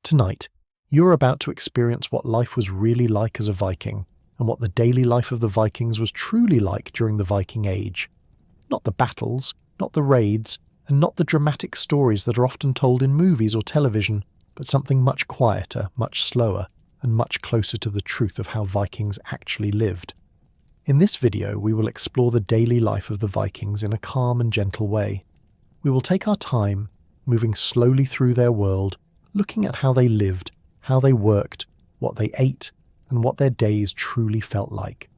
Tonight, you're about to experience what life was really like as a Viking, and what the daily life of the Vikings was truly like during the Viking Age. Not the battles, not the raids, and not the dramatic stories that are often told in movies or television, but something much quieter, much slower, and much closer to the truth of how Vikings actually lived. In this video, we will explore the daily life of the Vikings in a calm and gentle way. We will take our time, moving slowly through their world, looking at how they lived, how they worked, what they ate, and what their days truly felt like.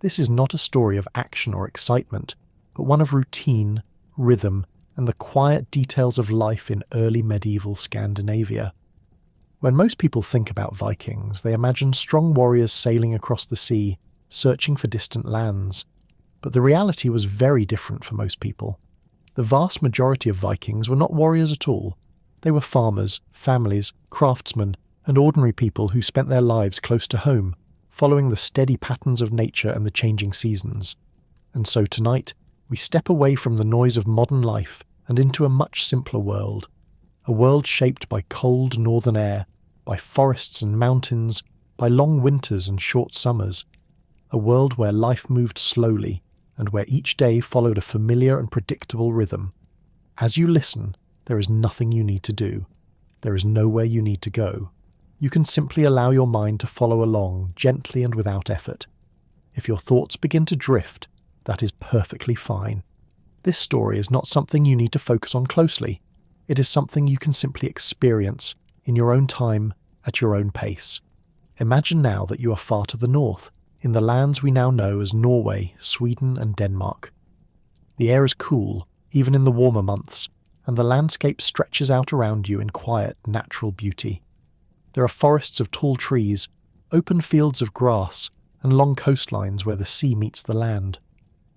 This is not a story of action or excitement, but one of routine, rhythm, and the quiet details of life in early medieval Scandinavia. When most people think about Vikings, they imagine strong warriors sailing across the sea, searching for distant lands. But the reality was very different for most people. The vast majority of Vikings were not warriors at all. They were farmers, families, craftsmen, and ordinary people who spent their lives close to home, following the steady patterns of nature and the changing seasons. And so tonight, we step away from the noise of modern life and into a much simpler world. A world shaped by cold northern air, by forests and mountains, by long winters and short summers. A world where life moved slowly, and where each day followed a familiar and predictable rhythm. As you listen, there is nothing you need to do. There is nowhere you need to go. You can simply allow your mind to follow along, gently and without effort. If your thoughts begin to drift, that is perfectly fine. This story is not something you need to focus on closely. It is something you can simply experience, in your own time, at your own pace. Imagine now that you are far to the north, in the lands we now know as Norway, Sweden and Denmark. The air is cool, even in the warmer months, and the landscape stretches out around you in quiet, natural beauty. There are forests of tall trees, open fields of grass, and long coastlines where the sea meets the land.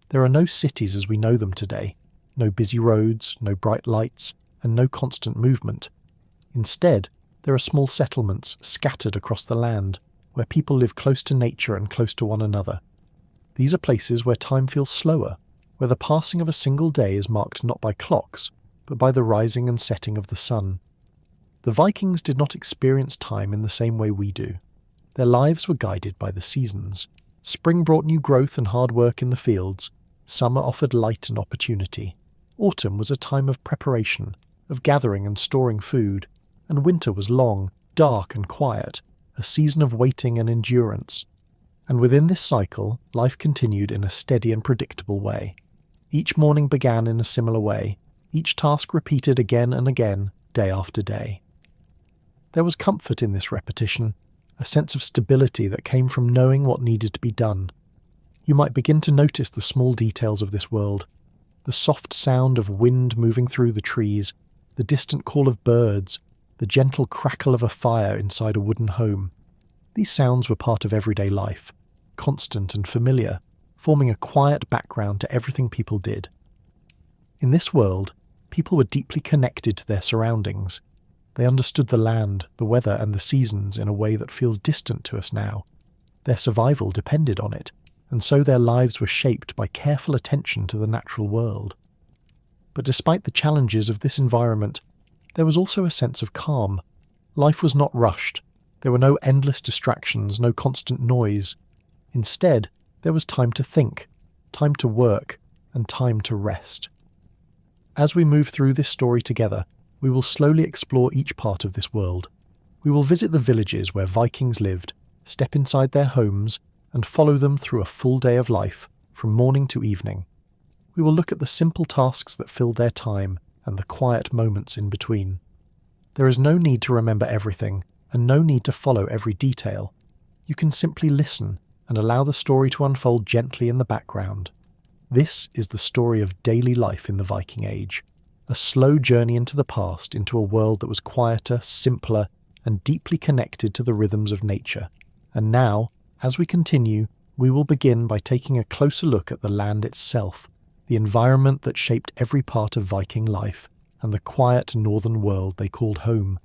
There are no cities as we know them today, no busy roads, no bright lights, and no constant movement. Instead, there are small settlements scattered across the land, where people live close to nature and close to one another. These are places where time feels slower, where the passing of a single day is marked not by clocks, but by the rising and setting of the sun. The Vikings did not experience time in the same way we do. Their lives were guided by the seasons. Spring brought new growth and hard work in the fields. Summer offered light and opportunity. Autumn was a time of preparation, of gathering and storing food. And winter was long, dark and quiet, a season of waiting and endurance. And within this cycle, life continued in a steady and predictable way. Each morning began in a similar way, each task repeated again and again, day after day. There was comfort in this repetition, a sense of stability that came from knowing what needed to be done. You might begin to notice the small details of this world, the soft sound of wind moving through the trees, the distant call of birds, the gentle crackle of a fire inside a wooden home. These sounds were part of everyday life, constant and familiar, forming a quiet background to everything people did. In this world, people were deeply connected to their surroundings. They understood the land, the weather, and the seasons in a way that feels distant to us now. Their survival depended on it, and so their lives were shaped by careful attention to the natural world. But despite the challenges of this environment, there was also a sense of calm. Life was not rushed. There were no endless distractions, no constant noise. Instead, there was time to think, time to work, and time to rest. As we move through this story together, we will slowly explore each part of this world. We will visit the villages where Vikings lived, step inside their homes, and follow them through a full day of life, from morning to evening. We will look at the simple tasks that filled their time and the quiet moments in between. There is no need to remember everything, and no need to follow every detail. You can simply listen and allow the story to unfold gently in the background. This is the story of daily life in the Viking Age, a slow journey into the past, into a world that was quieter, simpler, and deeply connected to the rhythms of nature. And now, as we continue, we will begin by taking a closer look at the land itself, the environment that shaped every part of Viking life, and the quiet northern world they called home.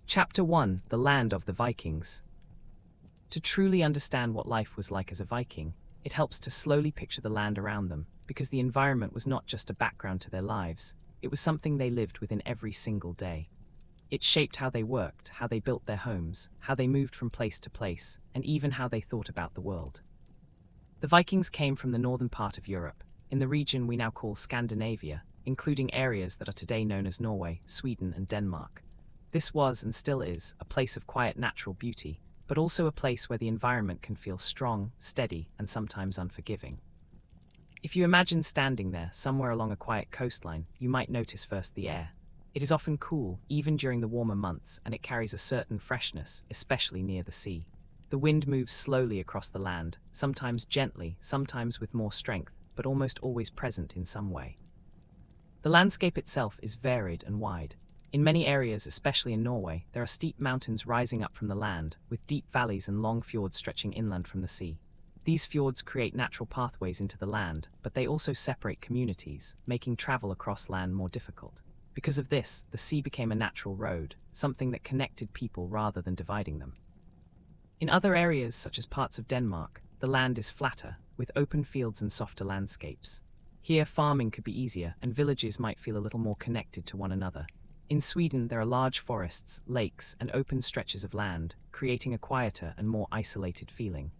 Chapter 1: The Land of the Vikings. To truly understand what life was like as a Viking, it helps to slowly picture the land around them, because the environment was not just a background to their lives, it was something they lived within every single day. It shaped how they worked, how they built their homes, how they moved from place to place, and even how they thought about the world. The Vikings came from the northern part of Europe, in the region we now call Scandinavia, including areas that are today known as Norway, Sweden, and Denmark. This was, and still is, a place of quiet natural beauty, but also a place where the environment can feel strong, steady, and sometimes unforgiving. If you imagine standing there, somewhere along a quiet coastline, you might notice first the air. It is often cool, even during the warmer months, and it carries a certain freshness, especially near the sea. The wind moves slowly across the land, sometimes gently, sometimes with more strength, but almost always present in some way. The landscape itself is varied and wide. In many areas, especially in Norway, there are steep mountains rising up from the land, with deep valleys and long fjords stretching inland from the sea. These fjords create natural pathways into the land, but they also separate communities, making travel across land more difficult. Because of this, the sea became a natural road, something that connected people rather than dividing them. In other areas, such as parts of Denmark, the land is flatter, with open fields and softer landscapes. Here, farming could be easier, and villages might feel a little more connected to one another. In Sweden, there are large forests, lakes, and open stretches of land, creating a quieter and more isolated feeling.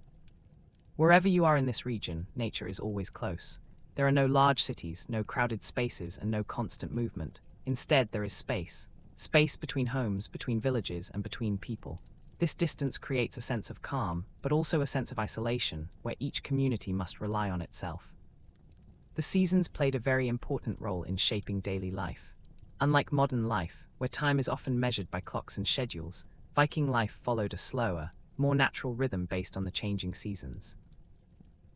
Wherever you are in this region, nature is always close. There are no large cities, no crowded spaces, and no constant movement. Instead, there is space. Space between homes, between villages, and between people. This distance creates a sense of calm, but also a sense of isolation, where each community must rely on itself. The seasons played a very important role in shaping daily life. Unlike modern life, where time is often measured by clocks and schedules, Viking life followed a slower, more natural rhythm based on the changing seasons.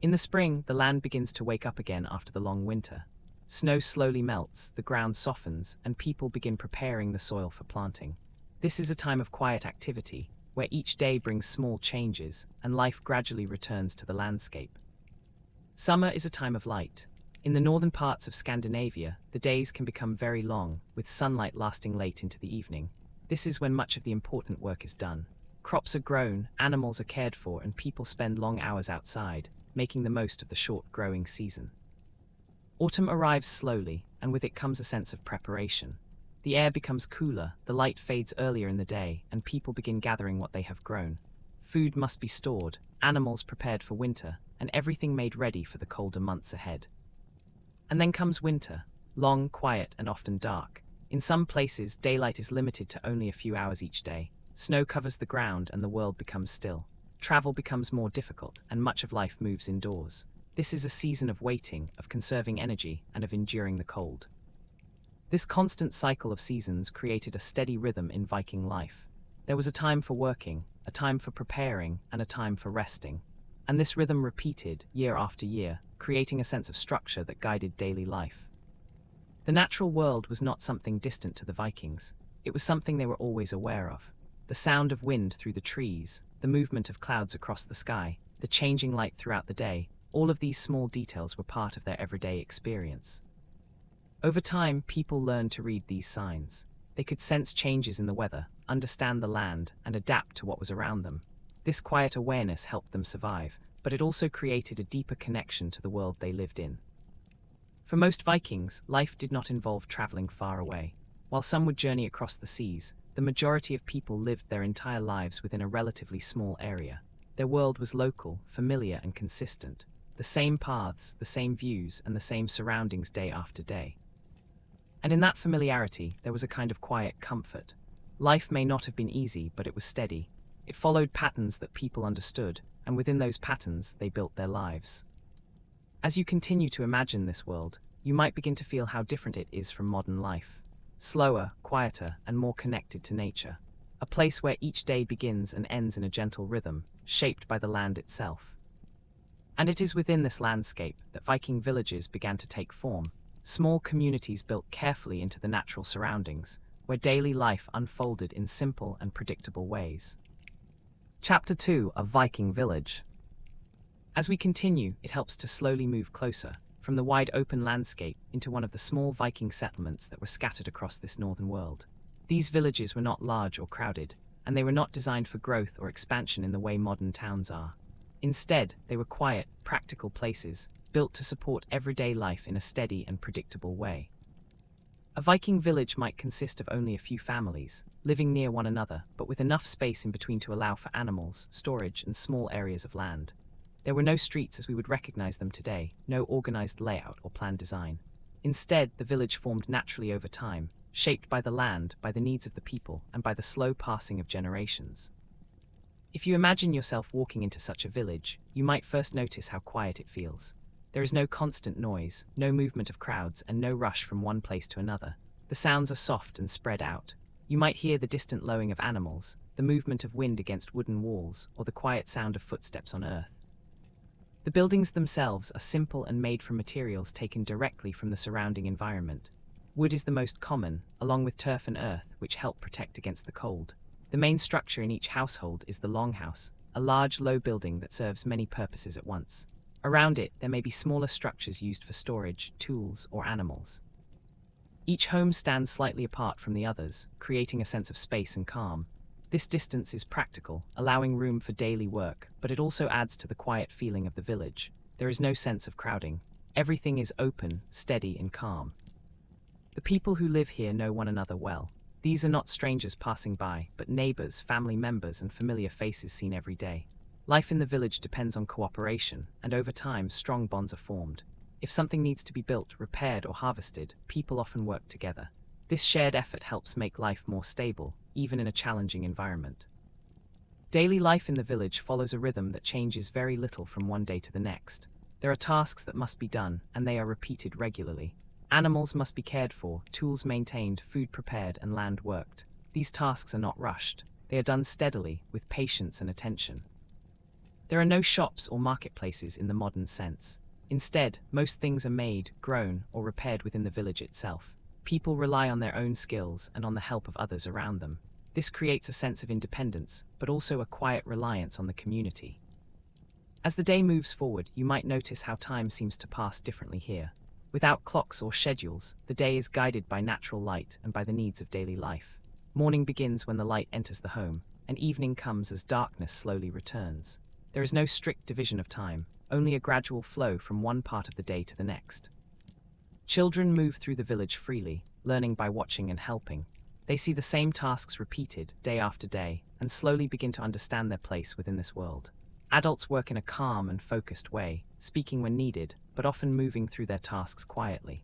In the spring, the land begins to wake up again after the long winter. Snow slowly melts, the ground softens, and people begin preparing the soil for planting. This is a time of quiet activity, where each day brings small changes, and life gradually returns to the landscape. Summer is a time of light. In the northern parts of Scandinavia, the days can become very long, with sunlight lasting late into the evening. This is when much of the important work is done. Crops are grown, animals are cared for, and people spend long hours outside, making the most of the short growing season. Autumn arrives slowly, and with it comes a sense of preparation. The air becomes cooler, the light fades earlier in the day, and people begin gathering what they have grown. Food must be stored, animals prepared for winter, and everything made ready for the colder months ahead. And then comes winter, long, quiet, and often dark. In some places, daylight is limited to only a few hours each day. Snow covers the ground and the world becomes still. Travel becomes more difficult, and much of life moves indoors. This is a season of waiting, of conserving energy, and of enduring the cold. This constant cycle of seasons created a steady rhythm in Viking life. There was a time for working, a time for preparing, and a time for resting. And this rhythm repeated, year after year, creating a sense of structure that guided daily life. The natural world was not something distant to the Vikings. It was something they were always aware of. The sound of wind through the trees, the movement of clouds across the sky, the changing light throughout the day, all of these small details were part of their everyday experience. Over time, people learned to read these signs. They could sense changes in the weather, understand the land, and adapt to what was around them. This quiet awareness helped them survive, but it also created a deeper connection to the world they lived in. For most Vikings, life did not involve traveling far away. While some would journey across the seas, the majority of people lived their entire lives within a relatively small area. Their world was local, familiar, and consistent. The same paths, the same views, and the same surroundings day after day. And in that familiarity, there was a kind of quiet comfort. Life may not have been easy, but it was steady. It followed patterns that people understood, and within those patterns, they built their lives. As you continue to imagine this world, you might begin to feel how different it is from modern life. Slower, quieter, and more connected to nature. A place where each day begins and ends in a gentle rhythm, shaped by the land itself. And it is within this landscape that Viking villages began to take form. Small communities built carefully into the natural surroundings, where daily life unfolded in simple and predictable ways. Chapter 2 of Viking Village. As we continue, it helps to slowly move closer, from the wide open landscape into one of the small Viking settlements that were scattered across this northern world. These villages were not large or crowded, and they were not designed for growth or expansion in the way modern towns are. Instead, they were quiet, practical places, built to support everyday life in a steady and predictable way. A Viking village might consist of only a few families, living near one another, but with enough space in between to allow for animals, storage, and small areas of land. There were no streets as we would recognize them today, no organized layout or planned design. Instead, the village formed naturally over time, shaped by the land, by the needs of the people, and by the slow passing of generations. If you imagine yourself walking into such a village, you might first notice how quiet it feels. There is no constant noise, no movement of crowds, and no rush from one place to another. The sounds are soft and spread out. You might hear the distant lowing of animals, the movement of wind against wooden walls, or the quiet sound of footsteps on earth. The buildings themselves are simple and made from materials taken directly from the surrounding environment. Wood is the most common, along with turf and earth, which help protect against the cold. The main structure in each household is the longhouse, a large, low building that serves many purposes at once. Around it, there may be smaller structures used for storage, tools, or animals. Each home stands slightly apart from the others, creating a sense of space and calm. This distance is practical, allowing room for daily work, but it also adds to the quiet feeling of the village. There is no sense of crowding. Everything is open, steady, and calm. The people who live here know one another well. These are not strangers passing by, but neighbors, family members, and familiar faces seen every day. Life in the village depends on cooperation, and over time, strong bonds are formed. If something needs to be built, repaired, or harvested, people often work together. This shared effort helps make life more stable, even in a challenging environment. Daily life in the village follows a rhythm that changes very little from one day to the next. There are tasks that must be done, and they are repeated regularly. Animals must be cared for, tools maintained, food prepared, and land worked. These tasks are not rushed. They are done steadily, with patience and attention. There are no shops or marketplaces in the modern sense. Instead, most things are made, grown, or repaired within the village itself. People rely on their own skills and on the help of others around them. This creates a sense of independence, but also a quiet reliance on the community. As the day moves forward, you might notice how time seems to pass differently here. Without clocks or schedules, the day is guided by natural light and by the needs of daily life. Morning begins when the light enters the home, and evening comes as darkness slowly returns. There is no strict division of time, only a gradual flow from one part of the day to the next. Children move through the village freely, learning by watching and helping. They see the same tasks repeated, day after day, and slowly begin to understand their place within this world. Adults work in a calm and focused way, speaking when needed, but often moving through their tasks quietly.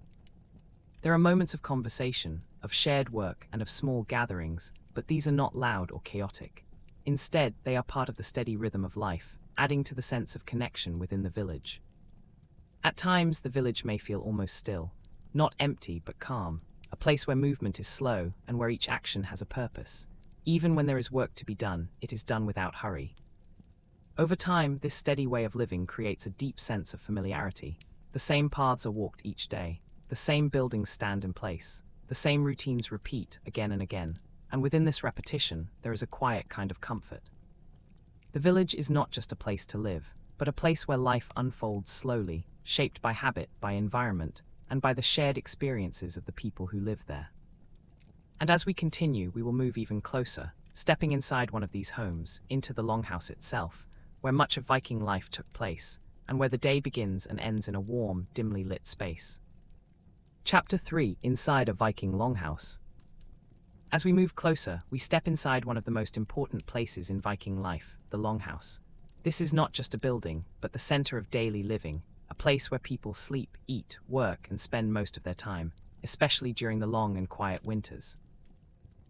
There are moments of conversation, of shared work, and of small gatherings, but these are not loud or chaotic. Instead, they are part of the steady rhythm of life, adding to the sense of connection within the village. At times, the village may feel almost still, not empty but calm, a place where movement is slow and where each action has a purpose. Even when there is work to be done, it is done without hurry. Over time, this steady way of living creates a deep sense of familiarity. The same paths are walked each day, the same buildings stand in place, the same routines repeat again and again, and within this repetition, there is a quiet kind of comfort. The village is not just a place to live, but a place where life unfolds slowly, shaped by habit, by environment, and by the shared experiences of the people who live there. And as we continue, we will move even closer, stepping inside one of these homes, into the longhouse itself, where much of Viking life took place, and where the day begins and ends in a warm, dimly lit space. Chapter 3: Inside a Viking Longhouse. As we move closer, we step inside one of the most important places in Viking life, the longhouse. This is not just a building, but the center of daily living, a place where people sleep, eat, work, and spend most of their time, especially during the long and quiet winters.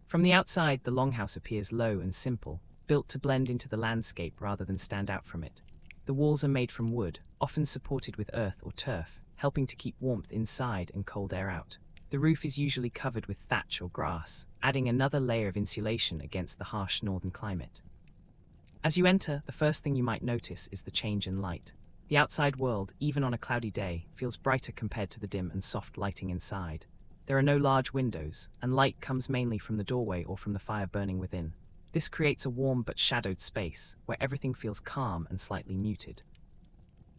From the outside, the longhouse appears low and simple, built to blend into the landscape rather than stand out from it. The walls are made from wood, often supported with earth or turf, helping to keep warmth inside and cold air out. The roof is usually covered with thatch or grass, adding another layer of insulation against the harsh northern climate. As you enter, the first thing you might notice is the change in light. The outside world, even on a cloudy day, feels brighter compared to the dim and soft lighting inside. There are no large windows, and light comes mainly from the doorway or from the fire burning within. This creates a warm but shadowed space, where everything feels calm and slightly muted.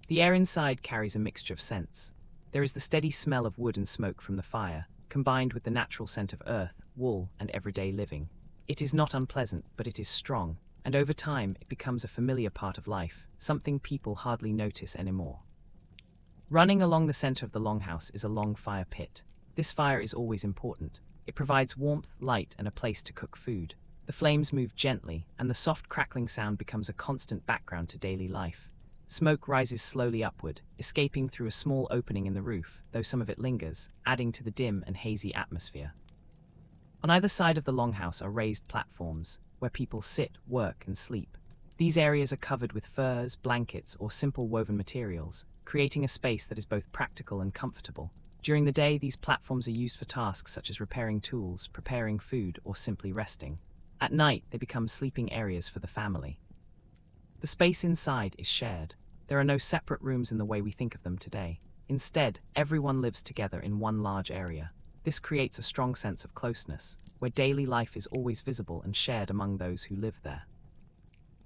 The air inside carries a mixture of scents. There is the steady smell of wood and smoke from the fire, combined with the natural scent of earth, wool, and everyday living. It is not unpleasant, but it is strong, and over time it becomes a familiar part of life, something people hardly notice anymore. Running along the center of the longhouse is a long fire pit. This fire is always important. It provides warmth, light, and a place to cook food. The flames move gently, and the soft crackling sound becomes a constant background to daily life. Smoke rises slowly upward, escaping through a small opening in the roof, though some of it lingers, adding to the dim and hazy atmosphere. On either side of the longhouse are raised platforms, where people sit, work, and sleep. These areas are covered with furs, blankets, or simple woven materials, creating a space that is both practical and comfortable. During the day, these platforms are used for tasks such as repairing tools, preparing food, or simply resting. At night, they become sleeping areas for the family. The space inside is shared. There are no separate rooms in the way we think of them today. Instead, everyone lives together in one large area. This creates a strong sense of closeness, where daily life is always visible and shared among those who live there.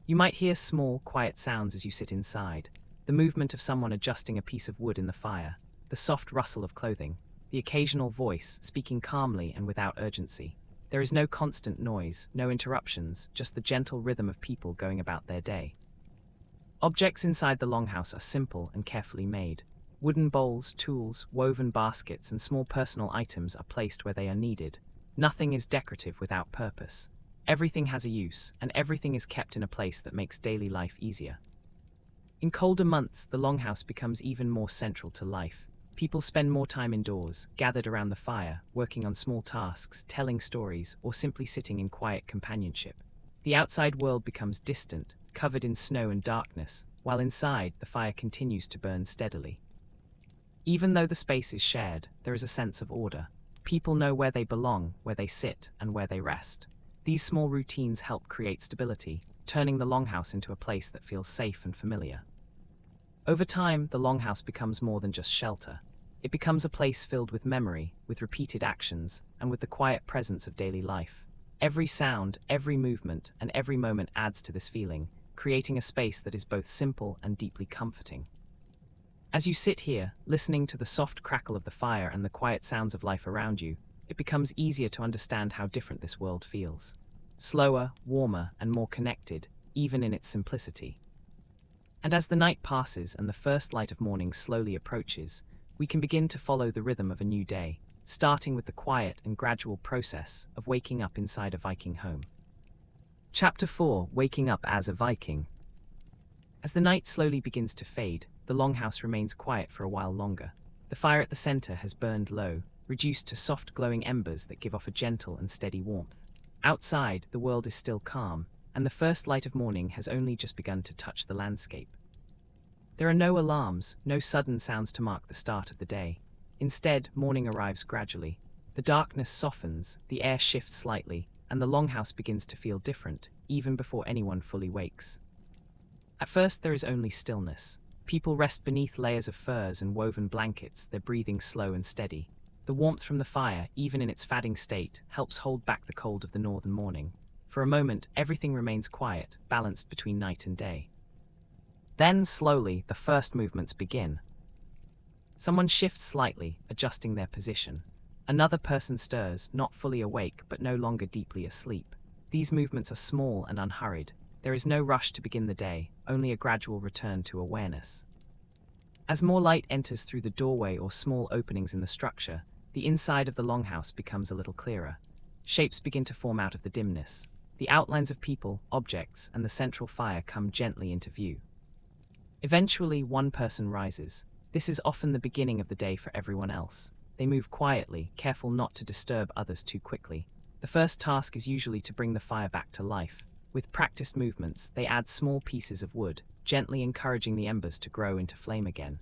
You might hear small, quiet sounds as you sit inside, the movement of someone adjusting a piece of wood in the fire, the soft rustle of clothing, the occasional voice speaking calmly and without urgency. There is no constant noise, no interruptions, just the gentle rhythm of people going about their day. Objects inside the longhouse are simple and carefully made. Wooden bowls, tools, woven baskets, and small personal items are placed where they are needed. Nothing is decorative without purpose. Everything has a use, and everything is kept in a place that makes daily life easier. In colder months, the longhouse becomes even more central to life. People spend more time indoors, gathered around the fire, working on small tasks, telling stories, or simply sitting in quiet companionship. The outside world becomes distant, covered in snow and darkness, while inside, the fire continues to burn steadily. Even though the space is shared, there is a sense of order. People know where they belong, where they sit, and where they rest. These small routines help create stability, turning the longhouse into a place that feels safe and familiar. Over time, the longhouse becomes more than just shelter. It becomes a place filled with memory, with repeated actions, and with the quiet presence of daily life. Every sound, every movement, and every moment adds to this feeling, creating a space that is both simple and deeply comforting. As you sit here, listening to the soft crackle of the fire and the quiet sounds of life around you, it becomes easier to understand how different this world feels. Slower, warmer, and more connected, even in its simplicity. And as the night passes and the first light of morning slowly approaches, we can begin to follow the rhythm of a new day, starting with the quiet and gradual process of waking up inside a Viking home. Chapter 4: Waking Up as a Viking. As the night slowly begins to fade, the longhouse remains quiet for a while longer. The fire at the center has burned low, reduced to soft glowing embers that give off a gentle and steady warmth. Outside, the world is still calm, and the first light of morning has only just begun to touch the landscape. There are no alarms, no sudden sounds to mark the start of the day. Instead, morning arrives gradually. The darkness softens, the air shifts slightly, and the longhouse begins to feel different, even before anyone fully wakes. At first, there is only stillness. People rest beneath layers of furs and woven blankets, their breathing slow and steady. The warmth from the fire, even in its fading state, helps hold back the cold of the northern morning. For a moment, everything remains quiet, balanced between night and day. Then, slowly, the first movements begin. Someone shifts slightly, adjusting their position. Another person stirs, not fully awake, but no longer deeply asleep. These movements are small and unhurried. There is no rush to begin the day, only a gradual return to awareness. As more light enters through the doorway or small openings in the structure, the inside of the longhouse becomes a little clearer. Shapes begin to form out of the dimness. The outlines of people, objects, and the central fire come gently into view. Eventually, one person rises. This is often the beginning of the day for everyone else. They move quietly, careful not to disturb others too quickly. The first task is usually to bring the fire back to life. With practiced movements, they add small pieces of wood, gently encouraging the embers to grow into flame again.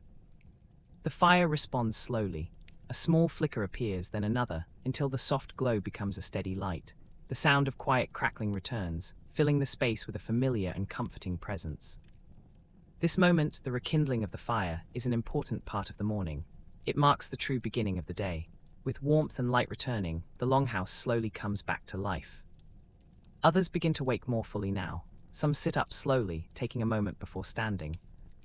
The fire responds slowly. A small flicker appears, then another, until the soft glow becomes a steady light. The sound of quiet crackling returns, filling the space with a familiar and comforting presence. This moment, the rekindling of the fire, is an important part of the morning. It marks the true beginning of the day. With warmth and light returning, the longhouse slowly comes back to life. Others begin to wake more fully now. Some sit up slowly, taking a moment before standing.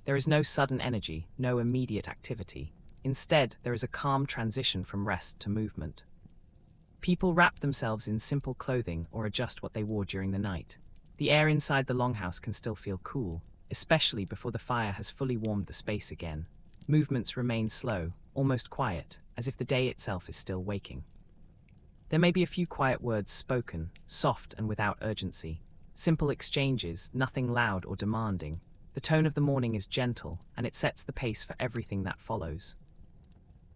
There is no sudden energy, no immediate activity. Instead, there is a calm transition from rest to movement. People wrap themselves in simple clothing or adjust what they wore during the night. The air inside the longhouse can still feel cool, especially before the fire has fully warmed the space again. Movements remain slow, almost quiet, as if the day itself is still waking. There may be a few quiet words spoken, soft and without urgency. Simple exchanges, nothing loud or demanding. The tone of the morning is gentle, and it sets the pace for everything that follows.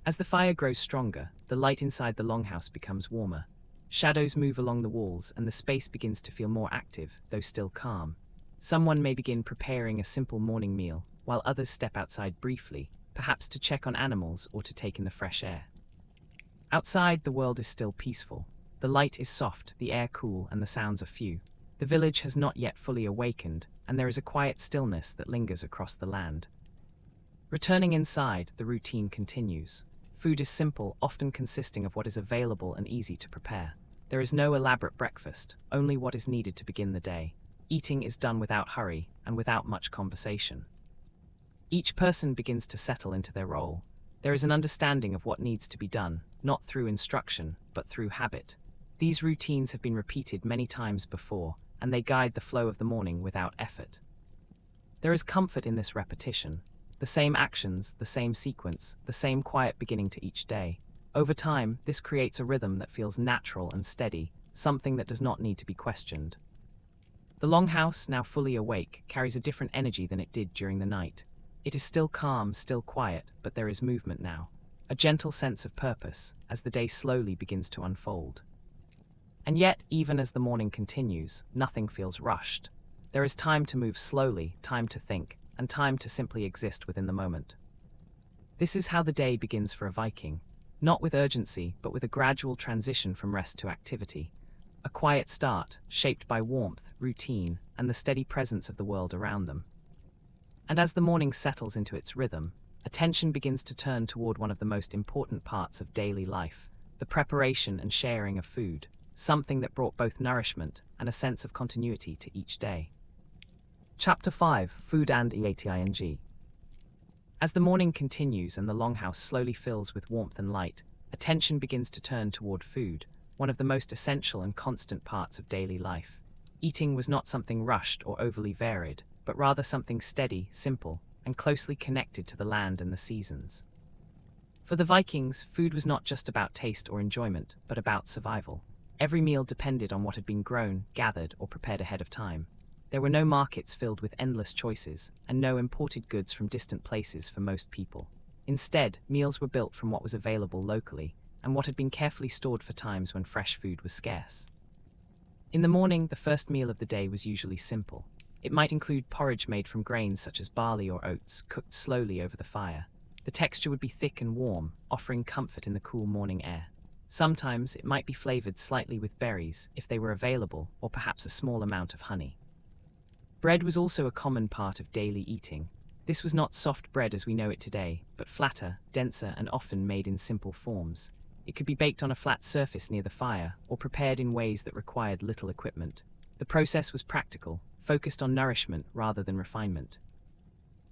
As the fire grows stronger, the light inside the longhouse becomes warmer. Shadows move along the walls, and the space begins to feel more active, though still calm. Someone may begin preparing a simple morning meal, while others step outside briefly, perhaps to check on animals or to take in the fresh air. Outside, the world is still peaceful. The light is soft, the air cool, and the sounds are few. The village has not yet fully awakened, and there is a quiet stillness that lingers across the land. Returning inside, the routine continues. Food is simple, often consisting of what is available and easy to prepare. There is no elaborate breakfast, only what is needed to begin the day. Eating is done without hurry and without much conversation. Each person begins to settle into their role. There is an understanding of what needs to be done, not through instruction, but through habit. These routines have been repeated many times before, and they guide the flow of the morning without effort. There is comfort in this repetition. The same actions, the same sequence, the same quiet beginning to each day. Over time, this creates a rhythm that feels natural and steady, something that does not need to be questioned. The longhouse, now fully awake, carries a different energy than it did during the night. It is still calm, still quiet, but there is movement now. A gentle sense of purpose, as the day slowly begins to unfold. And yet, even as the morning continues, nothing feels rushed. There is time to move slowly, time to think, and time to simply exist within the moment. This is how the day begins for a Viking, not with urgency, but with a gradual transition from rest to activity. A quiet start, shaped by warmth, routine, and the steady presence of the world around them. And as the morning settles into its rhythm, attention begins to turn toward one of the most important parts of daily life, the preparation and sharing of food, something that brought both nourishment and a sense of continuity to each day. Chapter 5: Food and Eating. As the morning continues and the longhouse slowly fills with warmth and light, attention begins to turn toward food, one of the most essential and constant parts of daily life. Eating was not something rushed or overly varied, but rather something steady, simple, and closely connected to the land and the seasons. For the Vikings, food was not just about taste or enjoyment, but about survival. Every meal depended on what had been grown, gathered, or prepared ahead of time. There were no markets filled with endless choices, and no imported goods from distant places for most people. Instead, meals were built from what was available locally, and what had been carefully stored for times when fresh food was scarce. In the morning, the first meal of the day was usually simple. It might include porridge made from grains such as barley or oats, cooked slowly over the fire. The texture would be thick and warm, offering comfort in the cool morning air. Sometimes it might be flavored slightly with berries, if they were available, or perhaps a small amount of honey. Bread was also a common part of daily eating. This was not soft bread as we know it today, but flatter, denser, and often made in simple forms. It could be baked on a flat surface near the fire, or prepared in ways that required little equipment. The process was practical, focused on nourishment rather than refinement.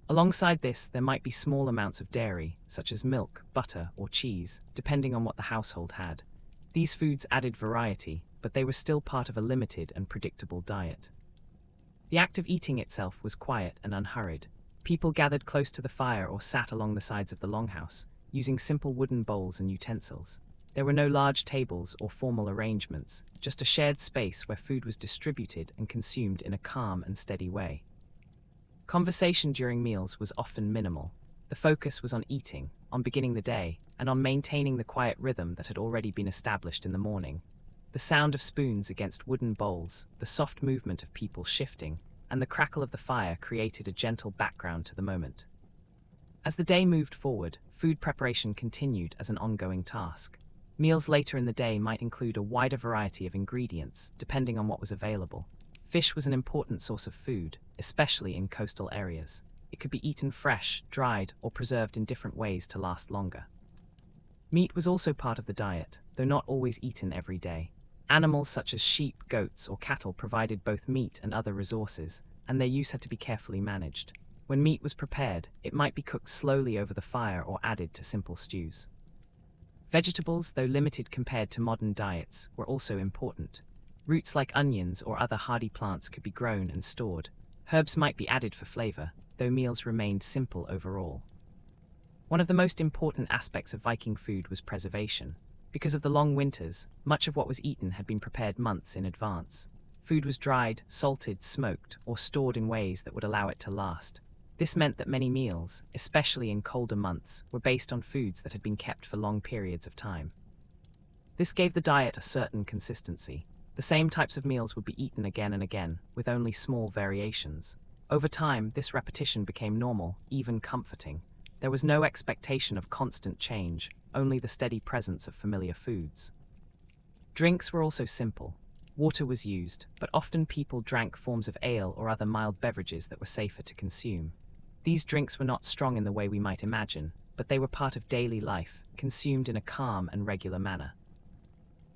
Alongside this, there might be small amounts of dairy, such as milk, butter, or cheese, depending on what the household had. These foods added variety, but they were still part of a limited and predictable diet. The act of eating itself was quiet and unhurried. People gathered close to the fire or sat along the sides of the longhouse, using simple wooden bowls and utensils. There were no large tables or formal arrangements, just a shared space where food was distributed and consumed in a calm and steady way. Conversation during meals was often minimal. The focus was on eating, on beginning the day, and on maintaining the quiet rhythm that had already been established in the morning. The sound of spoons against wooden bowls, the soft movement of people shifting, and the crackle of the fire created a gentle background to the moment. As the day moved forward, food preparation continued as an ongoing task. Meals later in the day might include a wider variety of ingredients, depending on what was available. Fish was an important source of food, especially in coastal areas. It could be eaten fresh, dried, or preserved in different ways to last longer. Meat was also part of the diet, though not always eaten every day. Animals such as sheep, goats, or cattle provided both meat and other resources, and their use had to be carefully managed. When meat was prepared, it might be cooked slowly over the fire or added to simple stews. Vegetables, though limited compared to modern diets, were also important. Roots like onions or other hardy plants could be grown and stored. Herbs might be added for flavor, though meals remained simple overall. One of the most important aspects of Viking food was preservation. Because of the long winters, much of what was eaten had been prepared months in advance. Food was dried, salted, smoked, or stored in ways that would allow it to last. This meant that many meals, especially in colder months, were based on foods that had been kept for long periods of time. This gave the diet a certain consistency. The same types of meals would be eaten again and again, with only small variations. Over time, this repetition became normal, even comforting. There was no expectation of constant change, only the steady presence of familiar foods. Drinks were also simple. Water was used, but often people drank forms of ale or other mild beverages that were safer to consume. These drinks were not strong in the way we might imagine, but they were part of daily life, consumed in a calm and regular manner.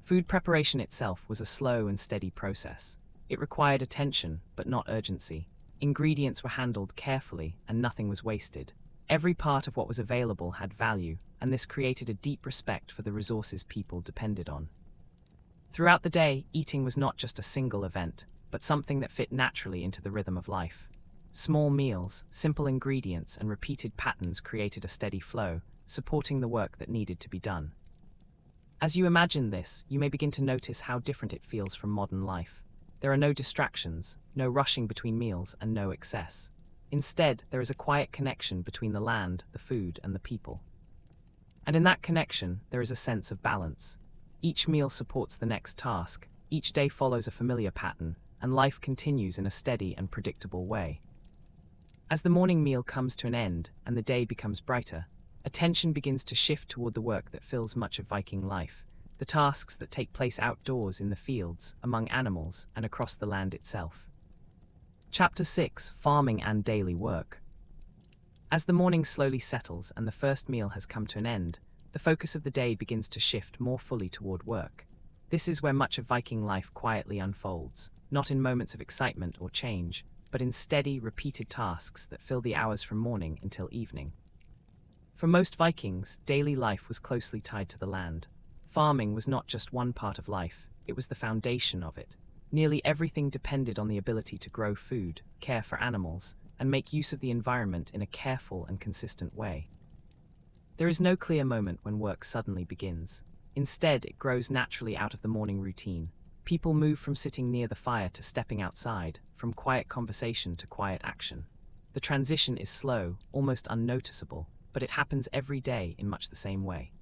Food preparation itself was a slow and steady process. It required attention, but not urgency. Ingredients were handled carefully, and nothing was wasted. Every part of what was available had value, and this created a deep respect for the resources people depended on. Throughout the day, eating was not just a single event, but something that fit naturally into the rhythm of life. Small meals, simple ingredients, and repeated patterns created a steady flow, supporting the work that needed to be done. As you imagine this, you may begin to notice how different it feels from modern life. There are no distractions, no rushing between meals, and no excess. Instead, there is a quiet connection between the land, the food, and the people. And in that connection, there is a sense of balance. Each meal supports the next task, each day follows a familiar pattern, and life continues in a steady and predictable way. As the morning meal comes to an end and the day becomes brighter, attention begins to shift toward the work that fills much of Viking life, the tasks that take place outdoors in the fields, among animals, and across the land itself. Chapter 6: Farming and Daily Work. As the morning slowly settles and the first meal has come to an end, the focus of the day begins to shift more fully toward work. This is where much of Viking life quietly unfolds, not in moments of excitement or change, but in steady, repeated tasks that fill the hours from morning until evening. For most Vikings, daily life was closely tied to the land. Farming was not just one part of life, it was the foundation of it. Nearly everything depended on the ability to grow food, care for animals, and make use of the environment in a careful and consistent way. There is no clear moment when work suddenly begins. Instead, it grows naturally out of the morning routine. People move from sitting near the fire to stepping outside, from quiet conversation to quiet action. The transition is slow, almost unnoticeable, but it happens every day in much the same way.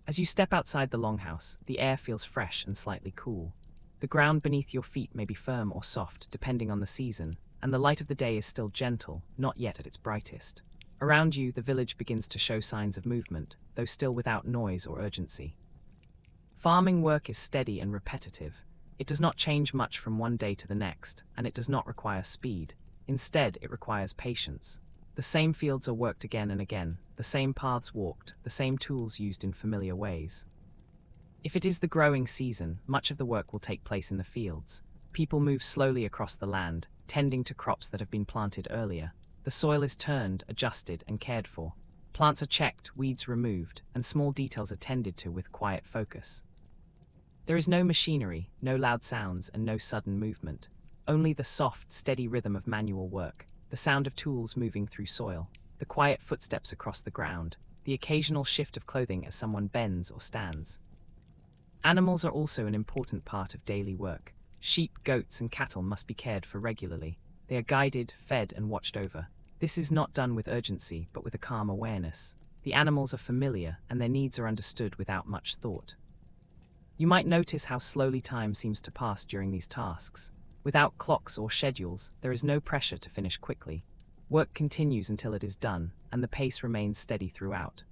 As you step outside the longhouse, the air feels fresh and slightly cool. The ground beneath your feet may be firm or soft, depending on the season, and the light of the day is still gentle, not yet at its brightest. Around you, the village begins to show signs of movement, though still without noise or urgency. Farming work is steady and repetitive. It does not change much from one day to the next, and it does not require speed. Instead, it requires patience. The same fields are worked again and again, the same paths walked, the same tools used in familiar ways. If it is the growing season, much of the work will take place in the fields. People move slowly across the land, tending to crops that have been planted earlier. The soil is turned, adjusted, and cared for. Plants are checked, weeds removed, and small details attended to with quiet focus. There is no machinery, no loud sounds, and no sudden movement. Only the soft, steady rhythm of manual work, the sound of tools moving through soil, the quiet footsteps across the ground, the occasional shift of clothing as someone bends or stands. Animals are also an important part of daily work. Sheep, goats, and cattle must be cared for regularly. They are guided, fed, and watched over. This is not done with urgency, but with a calm awareness. The animals are familiar, and their needs are understood without much thought. You might notice how slowly time seems to pass during these tasks. Without clocks or schedules, there is no pressure to finish quickly. Work continues until it is done, and the pace remains steady throughout.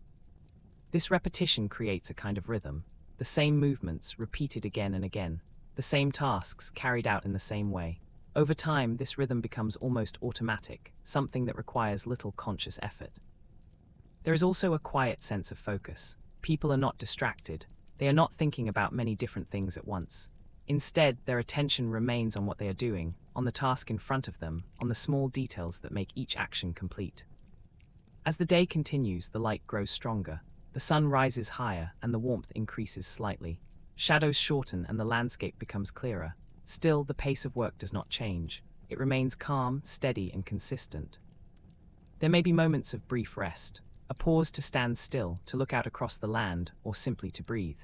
This repetition creates a kind of rhythm. The same movements, repeated again and again. The same tasks, carried out in the same way. Over time, this rhythm becomes almost automatic, something that requires little conscious effort. There is also a quiet sense of focus. People are not distracted. They are not thinking about many different things at once. Instead, their attention remains on what they are doing, on the task in front of them, on the small details that make each action complete. As the day continues, the light grows stronger. The sun rises higher, and the warmth increases slightly. Shadows shorten, and the landscape becomes clearer. Still, the pace of work does not change. It remains calm, steady, and consistent. There may be moments of brief rest. a pause to stand still, to look out across the land, or simply to breathe.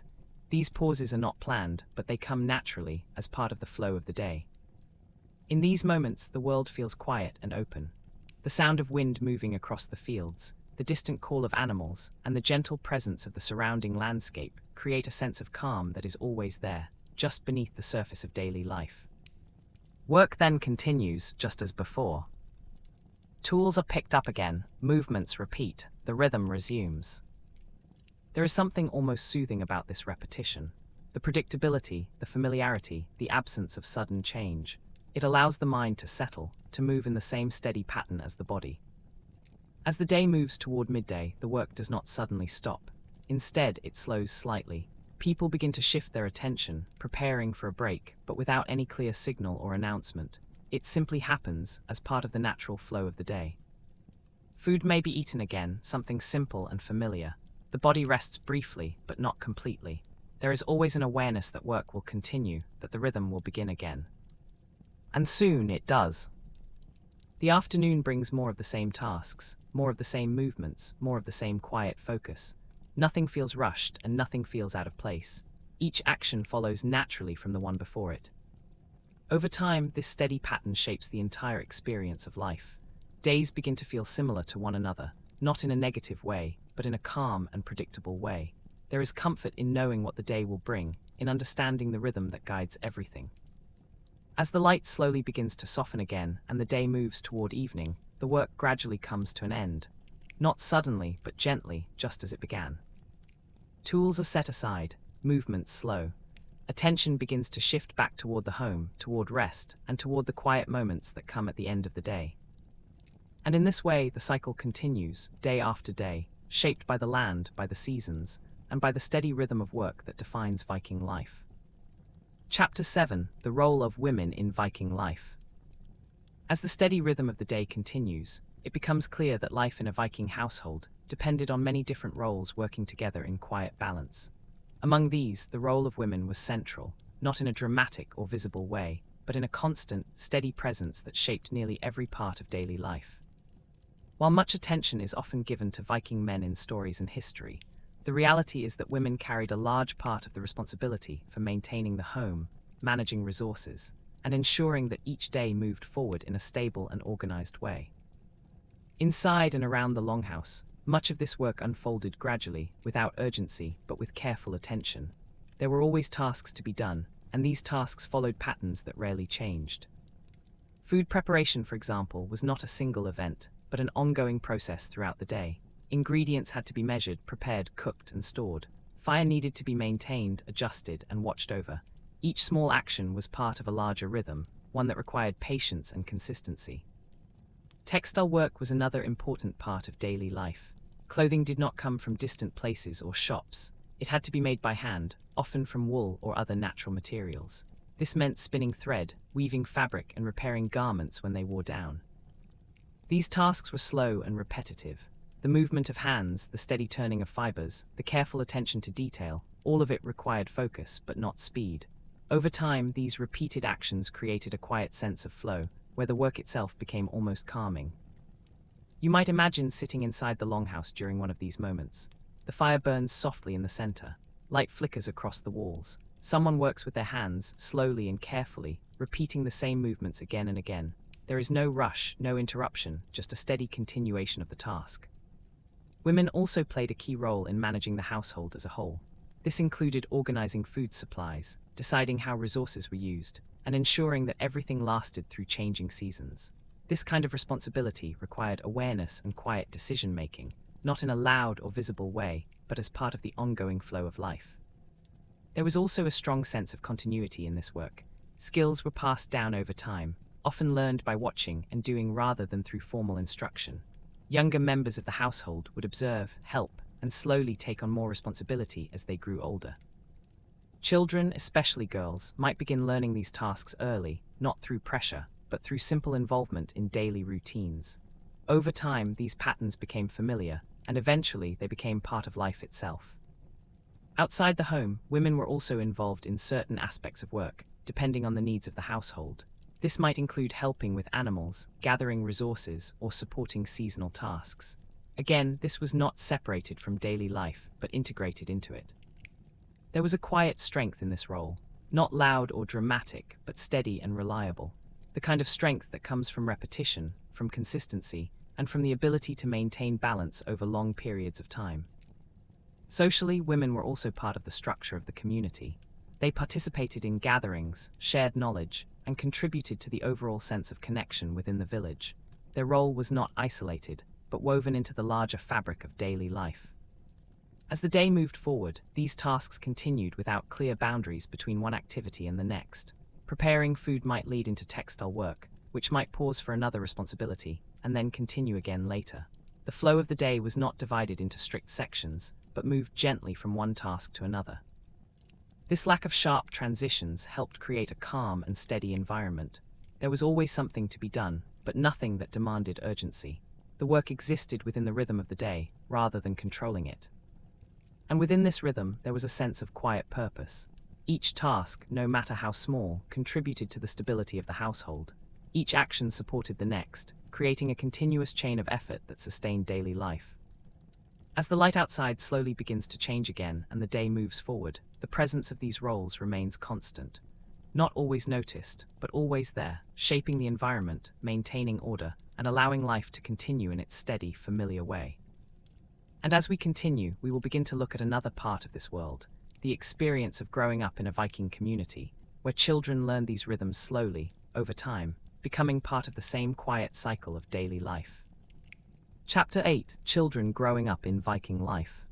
These pauses are not planned, but they come naturally as part of the flow of the day. In these moments, the world feels quiet and open. The sound of wind moving across the fields, the distant call of animals, and the gentle presence of the surrounding landscape create a sense of calm that is always there, just beneath the surface of daily life. Work then continues just as before. Tools are picked up again, movements repeat, the rhythm resumes. There is something almost soothing about this repetition. The predictability, the familiarity, the absence of sudden change. It allows the mind to settle, to move in the same steady pattern as the body. As the day moves toward midday, the work does not suddenly stop. Instead, it slows slightly. People begin to shift their attention, preparing for a break, but without any clear signal or announcement. It simply happens as part of the natural flow of the day. Food may be eaten again, something simple and familiar. The body rests briefly, but not completely. There is always an awareness that work will continue, that the rhythm will begin again. And soon it does. The afternoon brings more of the same tasks, more of the same movements, more of the same quiet focus. Nothing feels rushed and nothing feels out of place. Each action follows naturally from the one before it. Over time, this steady pattern shapes the entire experience of life. Days begin to feel similar to one another, not in a negative way, but in a calm and predictable way. There is comfort in knowing what the day will bring, in understanding the rhythm that guides everything. As the light slowly begins to soften again and the day moves toward evening, the work gradually comes to an end. Not suddenly, but gently, just as it began. Tools are set aside, movements slow. Attention begins to shift back toward the home, toward rest, and toward the quiet moments that come at the end of the day. And in this way, the cycle continues, day after day, shaped by the land, by the seasons, and by the steady rhythm of work that defines Viking life. Chapter 7: The Role of Women in Viking Life. As the steady rhythm of the day continues, it becomes clear that life in a Viking household depended on many different roles working together in quiet balance. Among these, the role of women was central, not in a dramatic or visible way, but in a constant, steady presence that shaped nearly every part of daily life. While much attention is often given to Viking men in stories and history, the reality is that women carried a large part of the responsibility for maintaining the home, managing resources, and ensuring that each day moved forward in a stable and organized way. Inside and around the longhouse, much of this work unfolded gradually, without urgency, but with careful attention. There were always tasks to be done, and these tasks followed patterns that rarely changed. Food preparation, for example, was not a single event, but an ongoing process throughout the day. Ingredients had to be measured, prepared, cooked, and stored. Fire needed to be maintained, adjusted, and watched over. Each small action was part of a larger rhythm, one that required patience and consistency. Textile work was another important part of daily life. Clothing did not come from distant places or shops. It had to be made by hand, often from wool or other natural materials. This meant spinning thread, weaving fabric, and repairing garments when they wore down. These tasks were slow and repetitive. The movement of hands, the steady turning of fibers, the careful attention to detail, all of it required focus, but not speed. Over time, these repeated actions created a quiet sense of flow, where the work itself became almost calming. You might imagine sitting inside the longhouse during one of these moments. The fire burns softly in the center. Light flickers across the walls. Someone works with their hands, slowly and carefully, repeating the same movements again and again. There is no rush, no interruption, just a steady continuation of the task. Women also played a key role in managing the household as a whole. This included organizing food supplies, deciding how resources were used, and ensuring that everything lasted through changing seasons. This kind of responsibility required awareness and quiet decision-making, not in a loud or visible way, but as part of the ongoing flow of life. There was also a strong sense of continuity in this work. Skills were passed down over time, often learned by watching and doing rather than through formal instruction. Younger members of the household would observe, help, and slowly take on more responsibility as they grew older. Children, especially girls, might begin learning these tasks early, not through pressure, but through simple involvement in daily routines. Over time, these patterns became familiar, and eventually they became part of life itself. Outside the home, women were also involved in certain aspects of work, depending on the needs of the household. This might include helping with animals, gathering resources, or supporting seasonal tasks. Again, this was not separated from daily life, but integrated into it. There was a quiet strength in this role, not loud or dramatic, but steady and reliable. The kind of strength that comes from repetition, from consistency, and from the ability to maintain balance over long periods of time. Socially, women were also part of the structure of the community. They participated in gatherings, shared knowledge, and contributed to the overall sense of connection within the village. Their role was not isolated, but woven into the larger fabric of daily life. As the day moved forward, these tasks continued without clear boundaries between one activity and the next. Preparing food might lead into textile work, which might pause for another responsibility, and then continue again later. The flow of the day was not divided into strict sections, but moved gently from one task to another. This lack of sharp transitions helped create a calm and steady environment. There was always something to be done, but nothing that demanded urgency. The work existed within the rhythm of the day, rather than controlling it. And within this rhythm, there was a sense of quiet purpose. Each task, no matter how small, contributed to the stability of the household. Each action supported the next, creating a continuous chain of effort that sustained daily life. As the light outside slowly begins to change again and the day moves forward, the presence of these roles remains constant. Not always noticed, but always there, shaping the environment, maintaining order, and allowing life to continue in its steady, familiar way. And as we continue, we will begin to look at another part of this world, the experience of growing up in a Viking community, where children learn these rhythms slowly, over time, becoming part of the same quiet cycle of daily life. Chapter 8: Children Growing Up in Viking Life.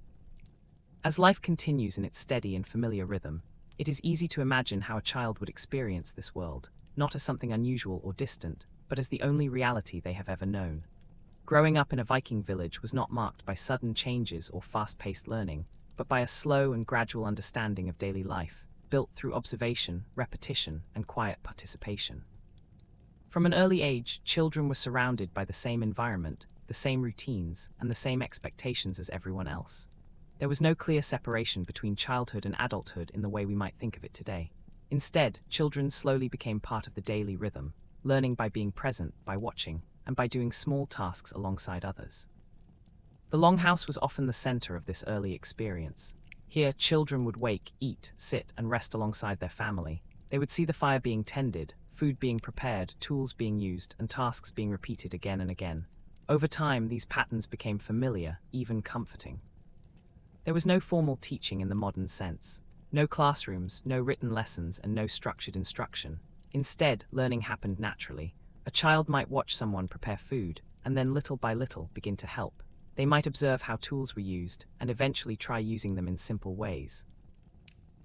As life continues in its steady and familiar rhythm, it is easy to imagine how a child would experience this world, not as something unusual or distant, but as the only reality they have ever known. Growing up in a Viking village was not marked by sudden changes or fast-paced learning, but by a slow and gradual understanding of daily life, built through observation, repetition, and quiet participation. From an early age, children were surrounded by the same environment, the same routines, and the same expectations as everyone else. There was no clear separation between childhood and adulthood in the way we might think of it today. Instead, children slowly became part of the daily rhythm, learning by being present, by watching, and by doing small tasks alongside others. The longhouse was often the center of this early experience. Here, children would wake, eat, sit, and rest alongside their family. They would see the fire being tended, food being prepared, tools being used, and tasks being repeated again and again. Over time, these patterns became familiar, even comforting. There was no formal teaching in the modern sense. No classrooms, no written lessons, and no structured instruction. Instead, learning happened naturally. A child might watch someone prepare food, and then little by little begin to help. They might observe how tools were used, and eventually try using them in simple ways.